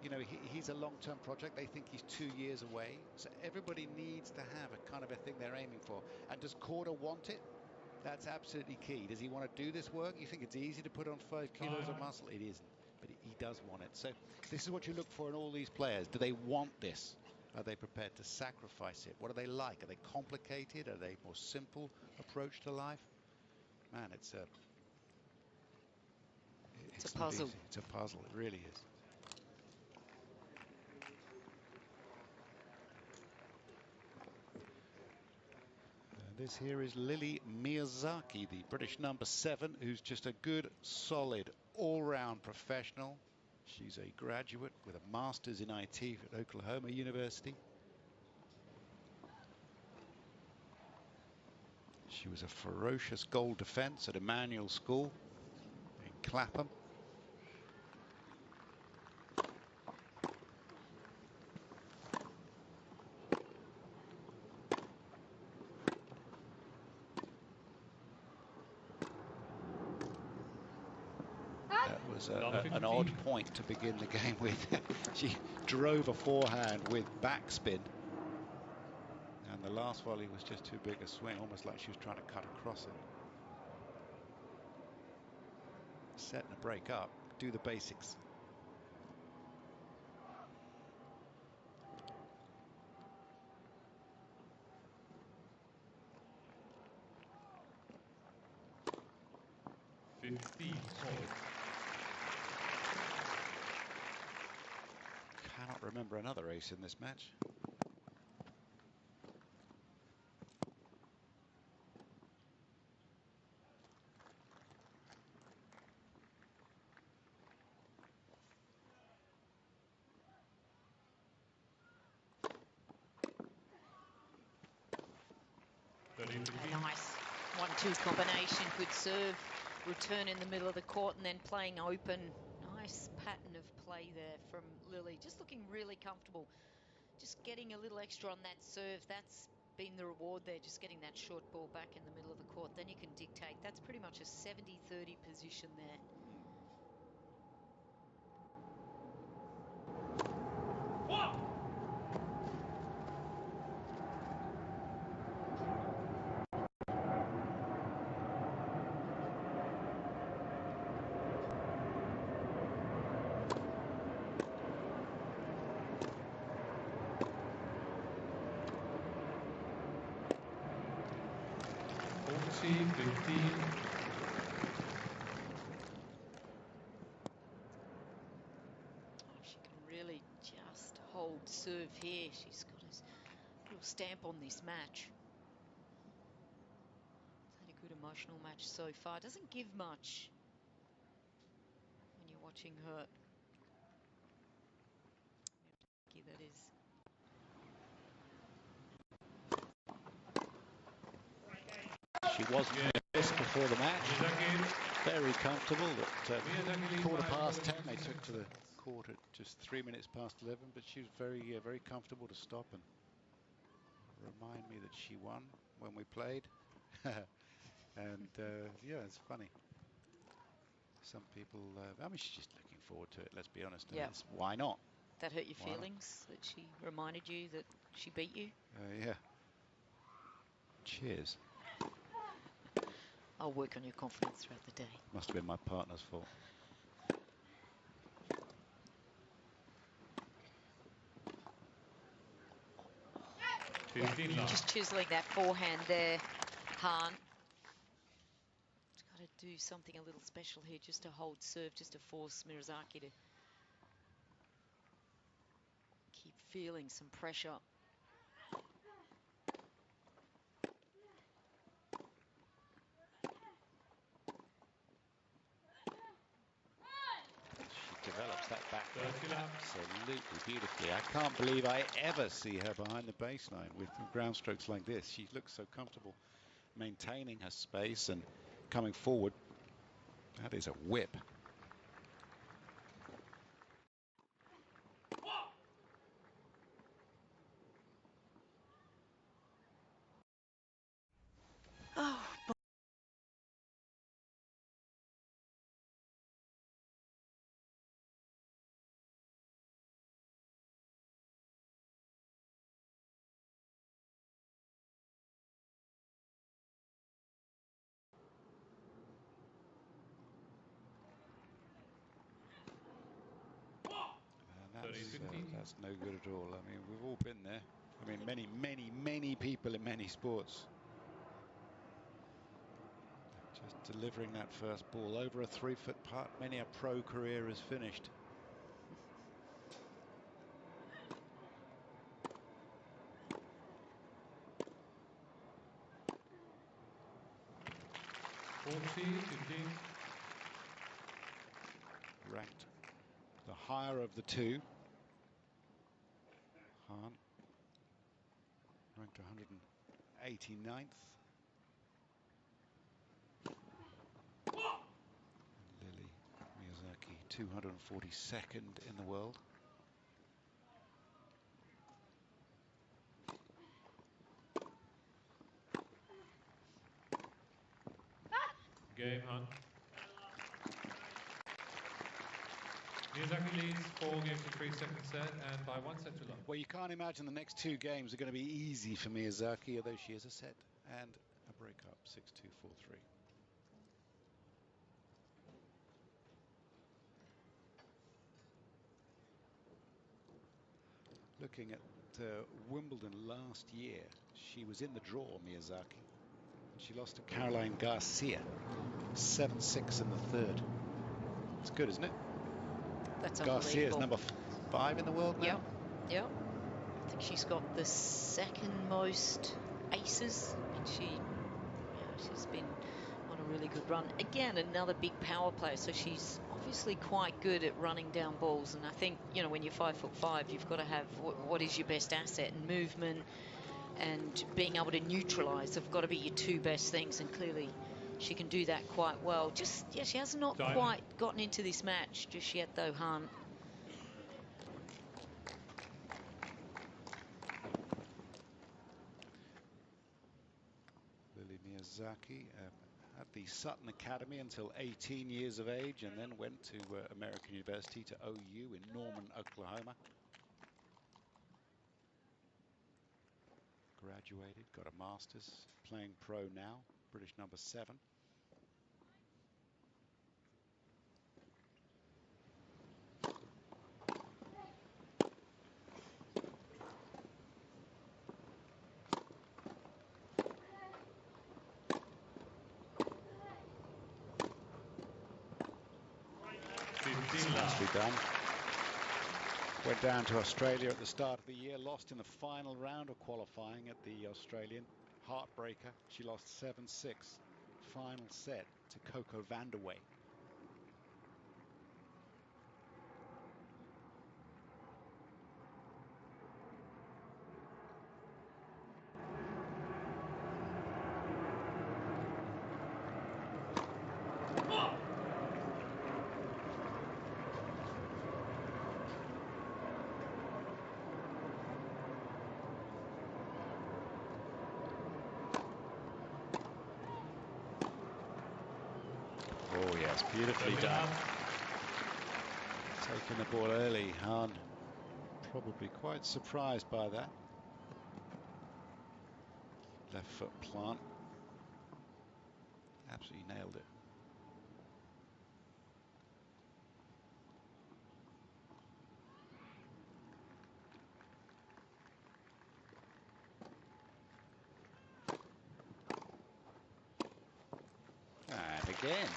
you know, he's a long-term project. They think he's 2 years away. So everybody needs to have a kind of a thing they're aiming for. And does Korda want it? That's absolutely key. Does he want to do this work? You think it's easy to put on 5 kilos of muscle? It isn't, but he does want it. So this is what you look for in all these players. Do they want this? Are they prepared to sacrifice it? What are they like? Are they complicated? Are they more simple approach to life? Man, it's a puzzle. It's a puzzle. It really is. This here is Lily Miyazaki, the British #7, who's just a good, solid, all-round professional. She's a graduate with a master's in IT at Oklahoma University. She was a ferocious goal defense at Emmanuel School in Clapham. That was an odd point to begin the game with. She drove a forehand with backspin. And the last volley was just too big a swing, almost like she was trying to cut across it. Setting a break up, do the basics. Cannot remember another ace in this match. A nice 1-2 combination, good serve, return in the middle of the court and then playing open. Nice pattern of play there from Lily, just looking really comfortable. Just getting a little extra on that serve, that's been the reward there, just getting that short ball back in the middle of the court. Then you can dictate. That's pretty much a 70-30 position there. Really just hold serve here. She's got a little stamp on this match. It's had a good emotional match so far. Doesn't give much when you're watching her. That is. She was nervous before the match. Very comfortable. At 10:15, they took to the court at just 3 minutes past 11, but she was very, very comfortable to stop and remind me that she won when we played. And yeah, it's funny. Some people, I mean, she's just looking forward to it, let's be honest. Yeah. Why not? That hurt your feelings that she reminded you that she beat you? Yeah. Cheers. I'll work on your confidence throughout the day. Must have been my partner's fault. Just chiseling that forehand there, Han. Got to do something a little special here just to hold serve, just to force MIYAZAKI to keep feeling some pressure. Develops that back absolutely beautifully. I can't believe I ever see her behind the baseline with ground strokes like this. She looks so comfortable maintaining her space and coming forward. That is a whip. Oh, That's no good at all. I mean, we've all been there. I mean, many people in many sports. Just delivering that first ball over a 3-foot putt. Many a pro career is finished. Ranked the higher of the two. Han ranked 189th. Lily MIYAZAKI 242nd in the world. Game, Han. MIYAZAKI leads 4 games to 3 second set and by 1 set to love. Well, you can't imagine the next 2 games are going to be easy for MIYAZAKI, although she is a set and a breakup, 6-2, 4-3. Looking at Wimbledon last year, she was in the draw, MIYAZAKI. She lost to Caroline Garcia, 7-6 in the third. It's good, isn't it? That's Garcia is number 5 in the world now. Yep. I think she's got the second most aces. She's been on a really good run. Again, another big power player, so she's obviously quite good at running down balls. And I think, you know, when you're 5'5", you've got to have what is your best asset, and movement, and being able to neutralise have got to be your two best things, and clearly she can do that quite well. Just, yeah, she has not quite gotten into this match just yet, though, Han. Lily Miyazaki at the Sutton Academy until 18 years of age, and then went to American University, to OU in Norman, Oklahoma. Graduated, got a master's, playing pro now, British number 7. Nicely done. Went down to Australia at the start of the year, lost in the final round of qualifying at the Australian. Heartbreaker. She lost 7-6. Final set to Coco Vanderwey. Oh yes, beautifully done. Taking the ball early, Han probably quite surprised by that. Left foot plant. Absolutely nailed it. And again.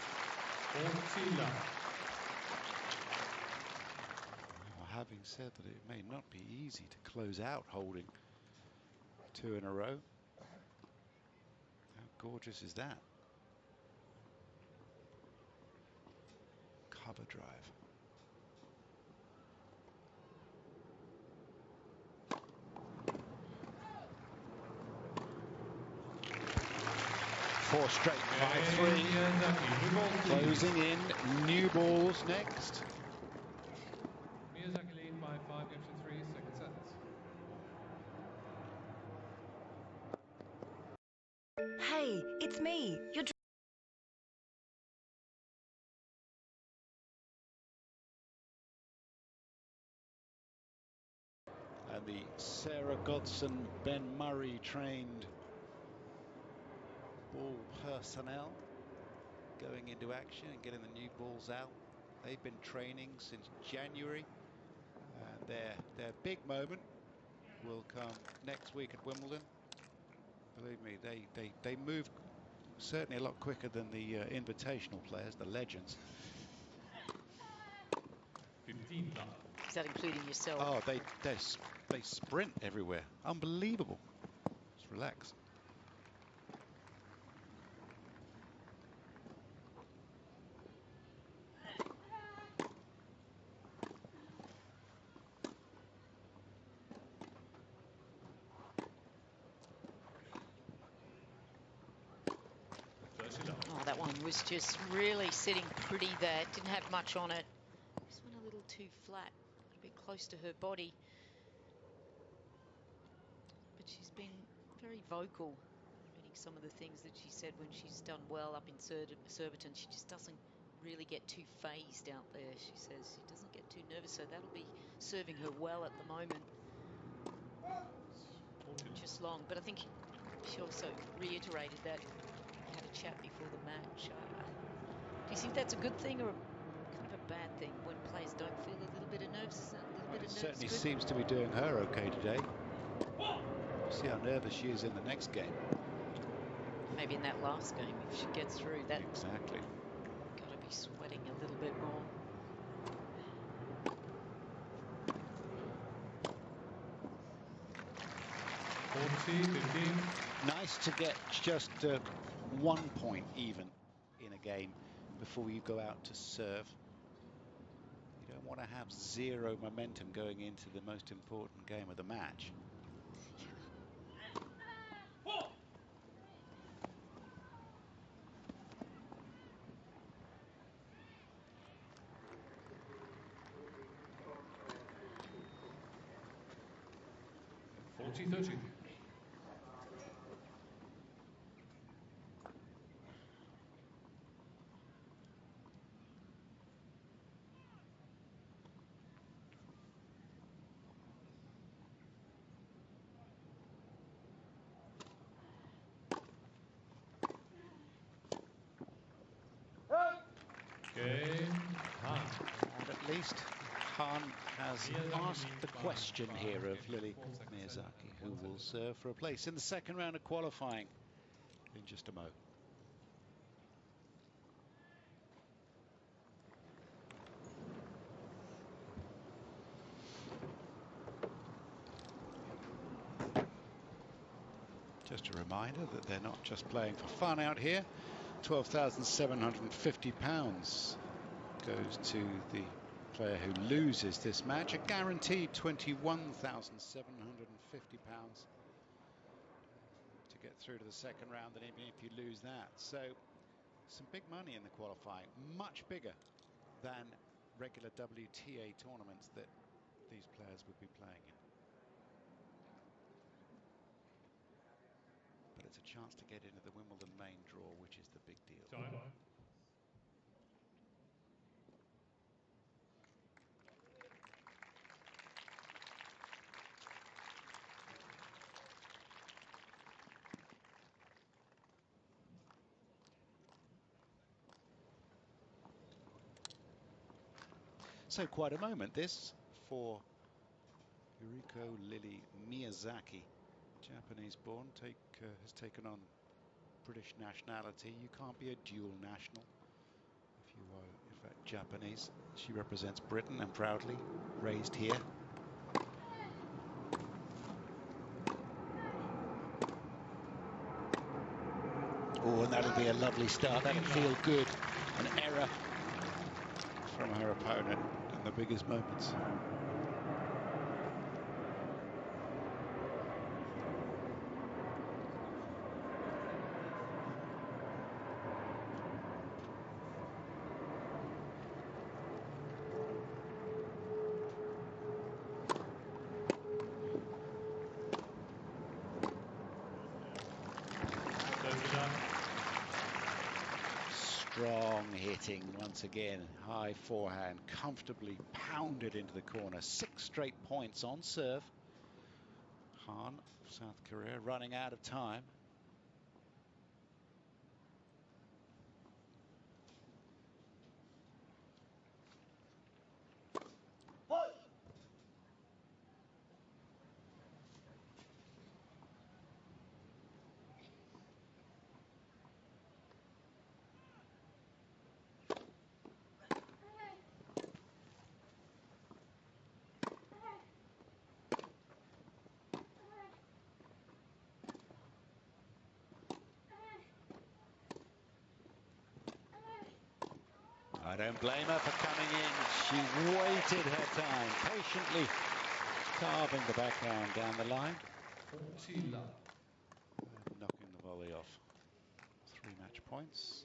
Well, having said that, it may not be easy to close out holding 2 in a row. How gorgeous is that? Cover drive. Four straight, 5-3. Closing in, new balls next. Miyazaki lead by 5 games to 3, second set. Hey, it's me. You're And the Sarah Godson, Ben Murray trained ball personnel going into action and getting the new balls out. They've been training since January, and their big moment will come next week at Wimbledon. Believe me, they move certainly a lot quicker than the invitational players, the legends. 15 love. Is that including yourself? Oh, they sprint everywhere. Unbelievable. Just relax. Oh, that one was just really sitting pretty there. Didn't have much on it. Just went a little too flat, a little bit close to her body. But she's been very vocal. Reading some of the things that she said when she's done well up in Surbiton. She just doesn't really get too phased out there. She says she doesn't get too nervous, so that'll be serving her well at the moment. Just long, but I think she also reiterated that we had a chat before the match. Do you think that's a good thing or kind of a bad thing when players don't feel a little bit of nerves? It certainly seems to be doing her okay today. We'll see how nervous she is in the next game. Maybe in that last game, if she gets through that. Exactly. Got to be sweating a little bit more. Nice to get just 1 point even in a game before you go out to serve. You don't want to have 0 momentum going into the most important game of the match. 40-30. Game on. And at least Han has asked the question here of Lily Miyazaki, who will serve for a place in the second round of qualifying in just a mo. Just a reminder that they're not just playing for fun out here. £12,750 goes to the player who loses this match. A guaranteed £21,750 to get through to the second round, and even if you lose that. So some big money in the qualifying, much bigger than regular WTA tournaments that these players would be playing in. But it's a chance to get into the Wimbledon main draw, which is the big deal. Time. So quite a moment this for Yuriko Lily Miyazaki, Japanese born, has taken on British nationality. You can't be a dual national if you are in fact Japanese. She represents Britain and proudly raised here. Oh, and that'll be a lovely start. That'll feel good. An error from her opponent in the biggest moments. Strong hitting once again. High forehand, comfortably pounded into the corner. 6 straight points on serve. Han, South Korea, running out of time. I don't blame her for coming in. She waited her time, patiently carving the backhand down the line. And knocking the volley off. 3 match points.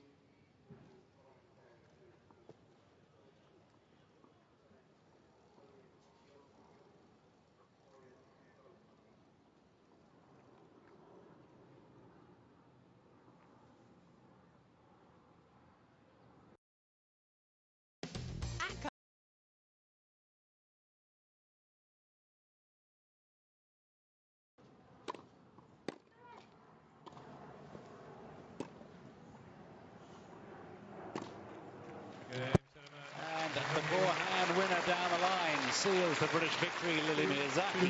And the forehand winner down the line seals the British victory. Lily Miyazaki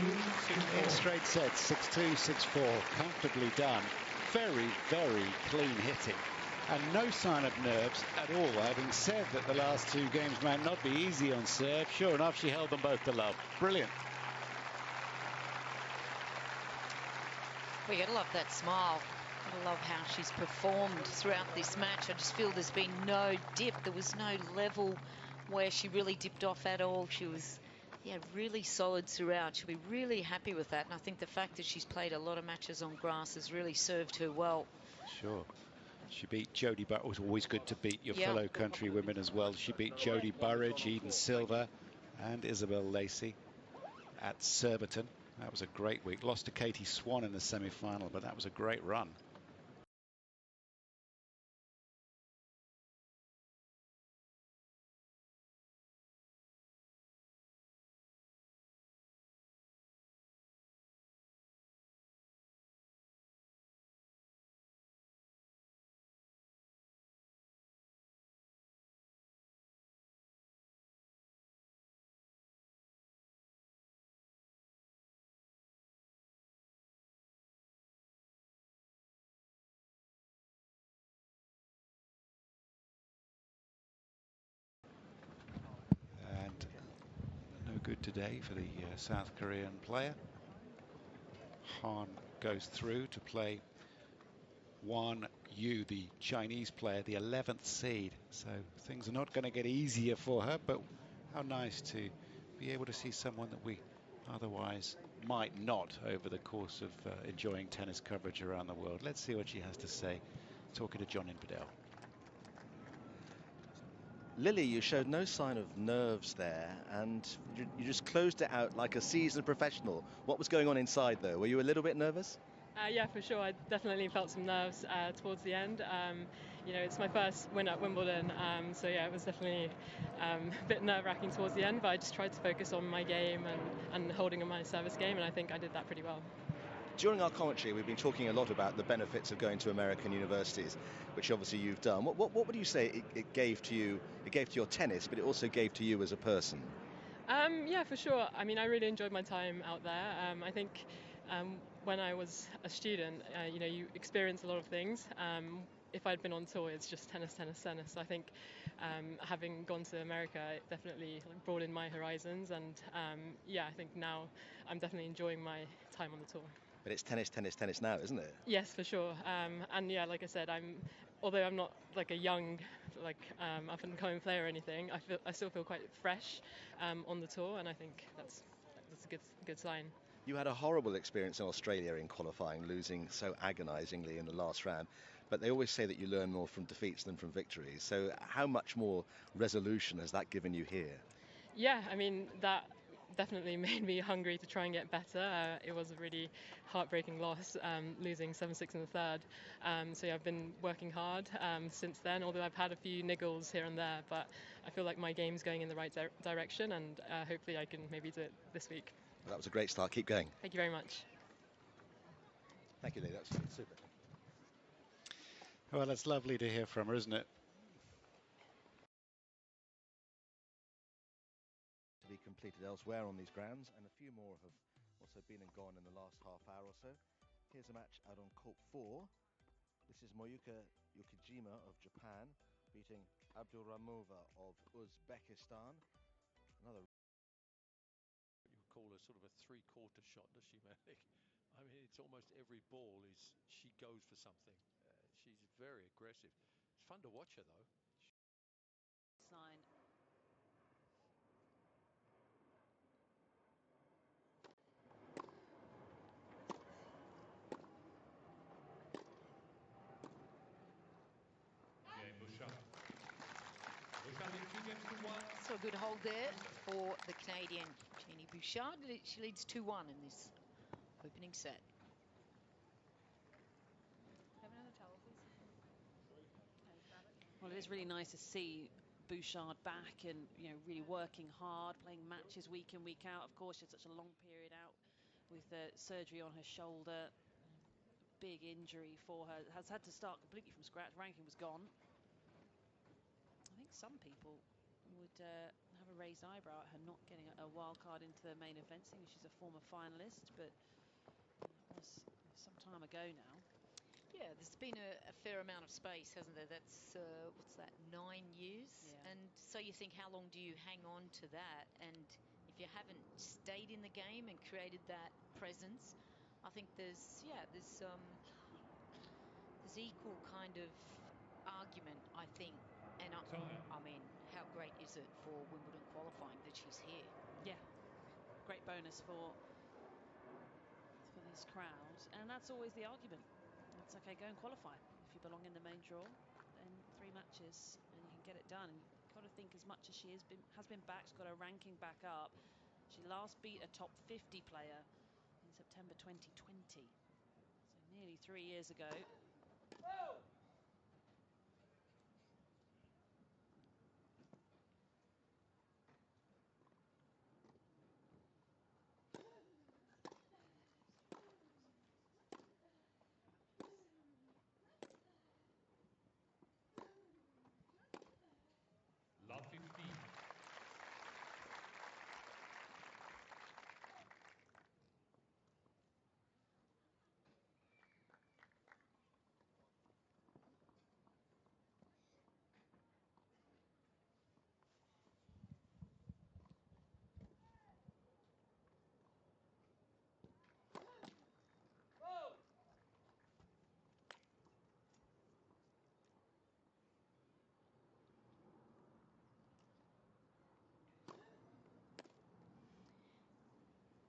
in straight sets, 6-2, 6-4. Comfortably done. Very, very clean hitting. And no sign of nerves at all. Having said that the last 2 games might not be easy on serve, sure enough, she held them both to love. Brilliant. We gotta love that smile. I love how she's performed throughout this match. I just feel there's been no dip. There was no level where she really dipped off at all. She was, yeah, really solid throughout. She'll be really happy with that. And I think the fact that she's played a lot of matches on grass has really served her well. Sure. She beat Jodie Burrage. It was always good to beat your fellow countrywomen as well. She beat Jodie Burrage, Eden Silva, and Isabel Lacey at Surbiton. That was a great week. Lost to Katie Swan in the semi-final, but that was a great run. And no good today for the South Korean player. Han goes through to play Wan Yu, the Chinese player, the 11th seed. So things are not going to get easier for her, but how nice to be able to see someone that we otherwise might not over the course of enjoying tennis coverage around the world. Let's see what she has to say, talking to John Infidel. Lily, you showed no sign of nerves there, and you just closed it out like a seasoned professional. What was going on inside, though? Were you a little bit nervous? Yeah, for sure. I definitely felt some nerves towards the end. You know, it's my first win at Wimbledon, so yeah, it was definitely a bit nerve-wracking towards the end, but I just tried to focus on my game and holding on my service game, and I think I did that pretty well. During our commentary, we've been talking a lot about the benefits of going to American universities, which obviously you've done. What would you say it gave to you? It gave to your tennis, but it also gave to you as a person. Yeah, for sure. I mean, I really enjoyed my time out there. I think when I was a student, you know, you experience a lot of things. If I'd been on tour, it's just tennis, tennis, tennis. I think having gone to America, it definitely broadened my horizons. And yeah, I think now I'm definitely enjoying my time on the tour. But it's tennis, tennis, tennis now, isn't it? Yes, for sure. And yeah, like I said, although I'm not like a young, up and coming player or anything, I still feel quite fresh on the tour, and I think that's a good sign. You had a horrible experience in Australia in qualifying, losing so agonisingly in the last round. But they always say that you learn more from defeats than from victories. So how much more resolution has that given you here? Yeah, I mean, that definitely made me hungry to try and get better. It was a really heartbreaking loss, losing 7-6 in the third. So yeah, I've been working hard since then, although I've had a few niggles here and there, but I feel like my game's going in the right direction, and hopefully I can maybe do it this week. Well, that was a great start. Keep going. Thank you very much. Thank you, Lee. That's super. Well, that's lovely to hear from her, isn't it? To be completed elsewhere on these grounds, and a few more have also been and gone in the last half hour or so. Here's a match out on court 4. This is Moyuka Yukijima of Japan beating Abdulramova of Uzbekistan. Another. You would call a sort of a three-quarter shot, does she, Malik? I mean, it's almost every ball she goes for something. She's very aggressive. It's fun to watch her, though. Sign. So a good hold there for the Canadian Jeannie Bouchard. She leads 2-1 in this opening set. Have another towel, please. Well, it is really nice to see Bouchard back and, you know, really working hard, playing matches week in, week out. Of course, she had such a long period out with surgery on her shoulder. Big injury for her. Has had to start completely from scratch. Ranking was gone. I think some people would have a raised eyebrow at her not getting a wild card into the main event, seeing she's a former finalist, but that was some time ago now. Yeah, there's been a fair amount of space, hasn't there? That's, what's that, 9 years? Yeah. And so you think, how long do you hang on to that? And if you haven't stayed in the game and created that presence, I think there's equal kind of argument, I think. And I mean, how great is it for Wimbledon qualifying that she's here? Yeah, great bonus for these crowds, and that's always the argument. It's okay, go and qualify if you belong in the main draw. Then 3 matches and you can get it done. And you've got to think, as much as she has been back, she's got her ranking back up. She last beat a top 50 player September 2020. So nearly 3 years ago. Love 15.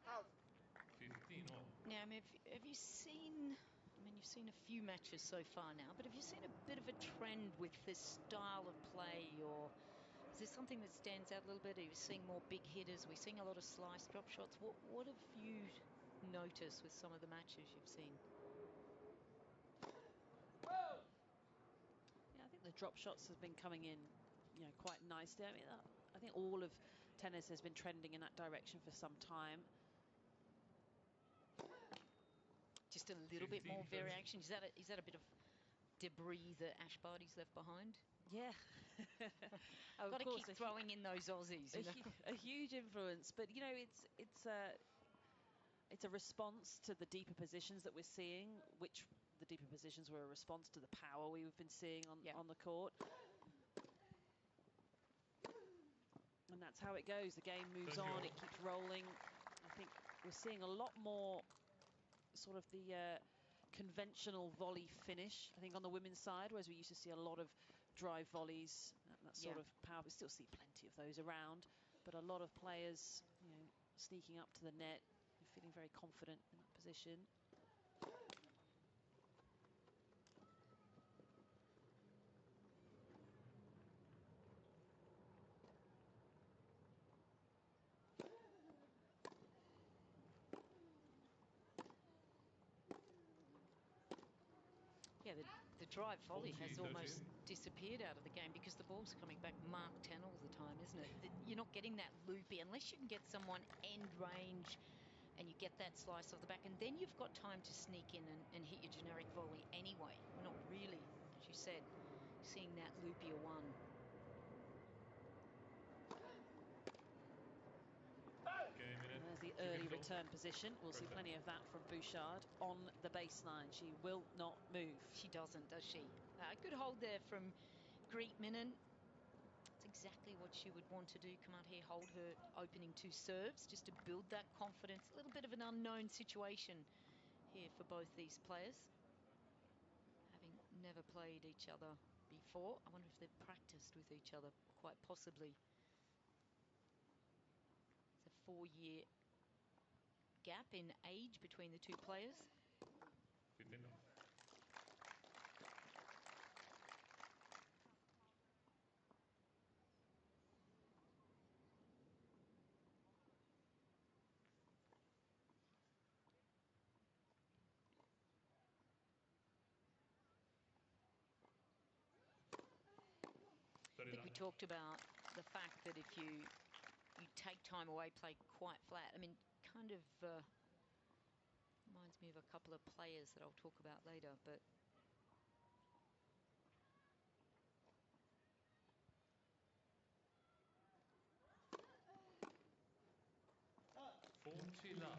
Out. 15 all. Now, have you seen, I mean, you've seen a few matches so far now, but have you seen a bit of a trend with this style of play, or is there something that stands out a little bit? Are you seeing more big hitters? We're seeing a lot of slice drop shots. What have you noticed with some of the matches you've seen? Yeah, I think the drop shots have been coming in, quite nicely. I mean, I think all of tennis has been trending in that direction for some time. Just a little bit more variation. Is that a bit of debris that Ash Barty's left behind? Yeah. Got to keep throwing in those Aussies. A huge influence, but it's a response to the deeper positions that we're seeing, which the deeper positions were a response to the power we've been seeing on the court. And that's how it goes. The game moves on, it keeps rolling. I think we're seeing a lot more sort of the conventional volley finish, I think, on the women's side, whereas we used to see a lot of drive volleys, that sort of power. We still see plenty of those around, but a lot of players, sneaking up to the net, feeling very confident in that position. Yeah, the drive volley has almost disappeared out of the game because the ball's coming back Mark 10 all the time, isn't it? You're not getting that loopy unless you can get someone end range and you get that slice off the back, and then you've got time to sneak in and hit your generic volley anyway. We're not really, as you said, seeing that loopier one. There's the early return position. We'll see plenty of that from Bouchard on the baseline. She will not move. She doesn't, does she? Good hold there from Greet Minnen. That's exactly what she would want to do. Come out here, hold her opening two serves just to build that confidence. A little bit of an unknown situation here for both these players, having never played each other before. I wonder if they've practiced with each other, quite possibly. It's a 4-year gap in age between the two players. I think we talked about the fact that if you take time away, play quite flat. I mean, kind of reminds me of a couple of players that I'll talk about later, but 40 love.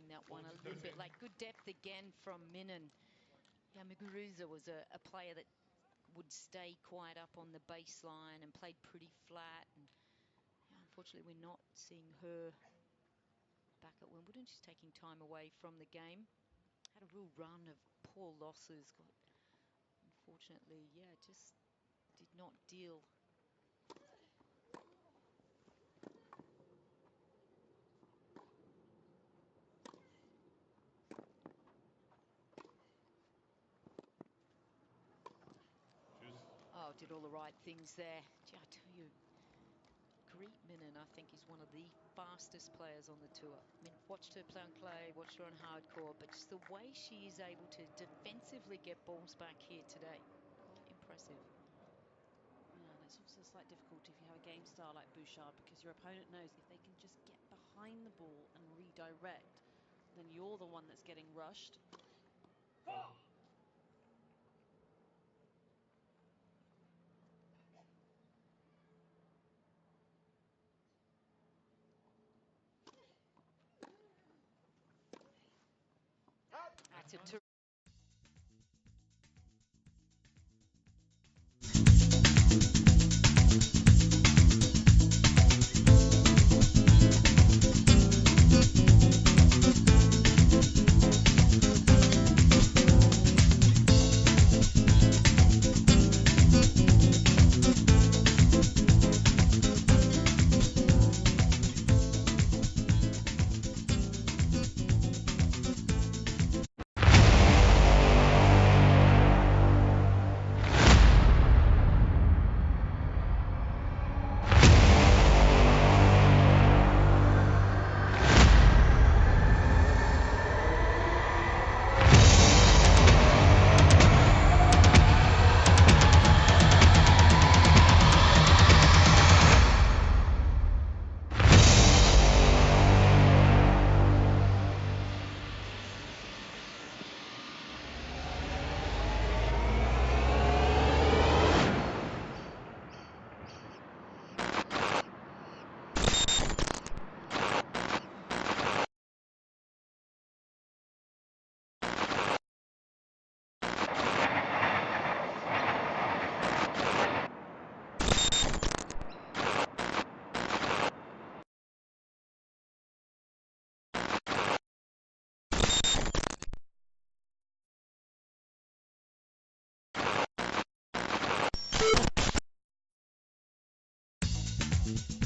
watching that one a little bit late. Good depth again from Minen. Yeah, Muguruza was a player that would stay quite up on the baseline and played pretty flat. And yeah, unfortunately, we're not seeing her back at Wimbledon. She's taking time away from the game. Had a real run of poor losses. Unfortunately, yeah, just did not deal. Oh, did all the right things there. Gee, I tell you, Greet Minen, I think, is one of the fastest players on the tour. I mean, watched her play on clay, watched her on hard court, but just the way she is able to defensively get balls back here today. Impressive. Yeah, and it's also a slight difficulty if you have a game style like Bouchard, because your opponent knows if they can just get behind the ball and redirect, then you're the one that's getting rushed. That's a Thank you.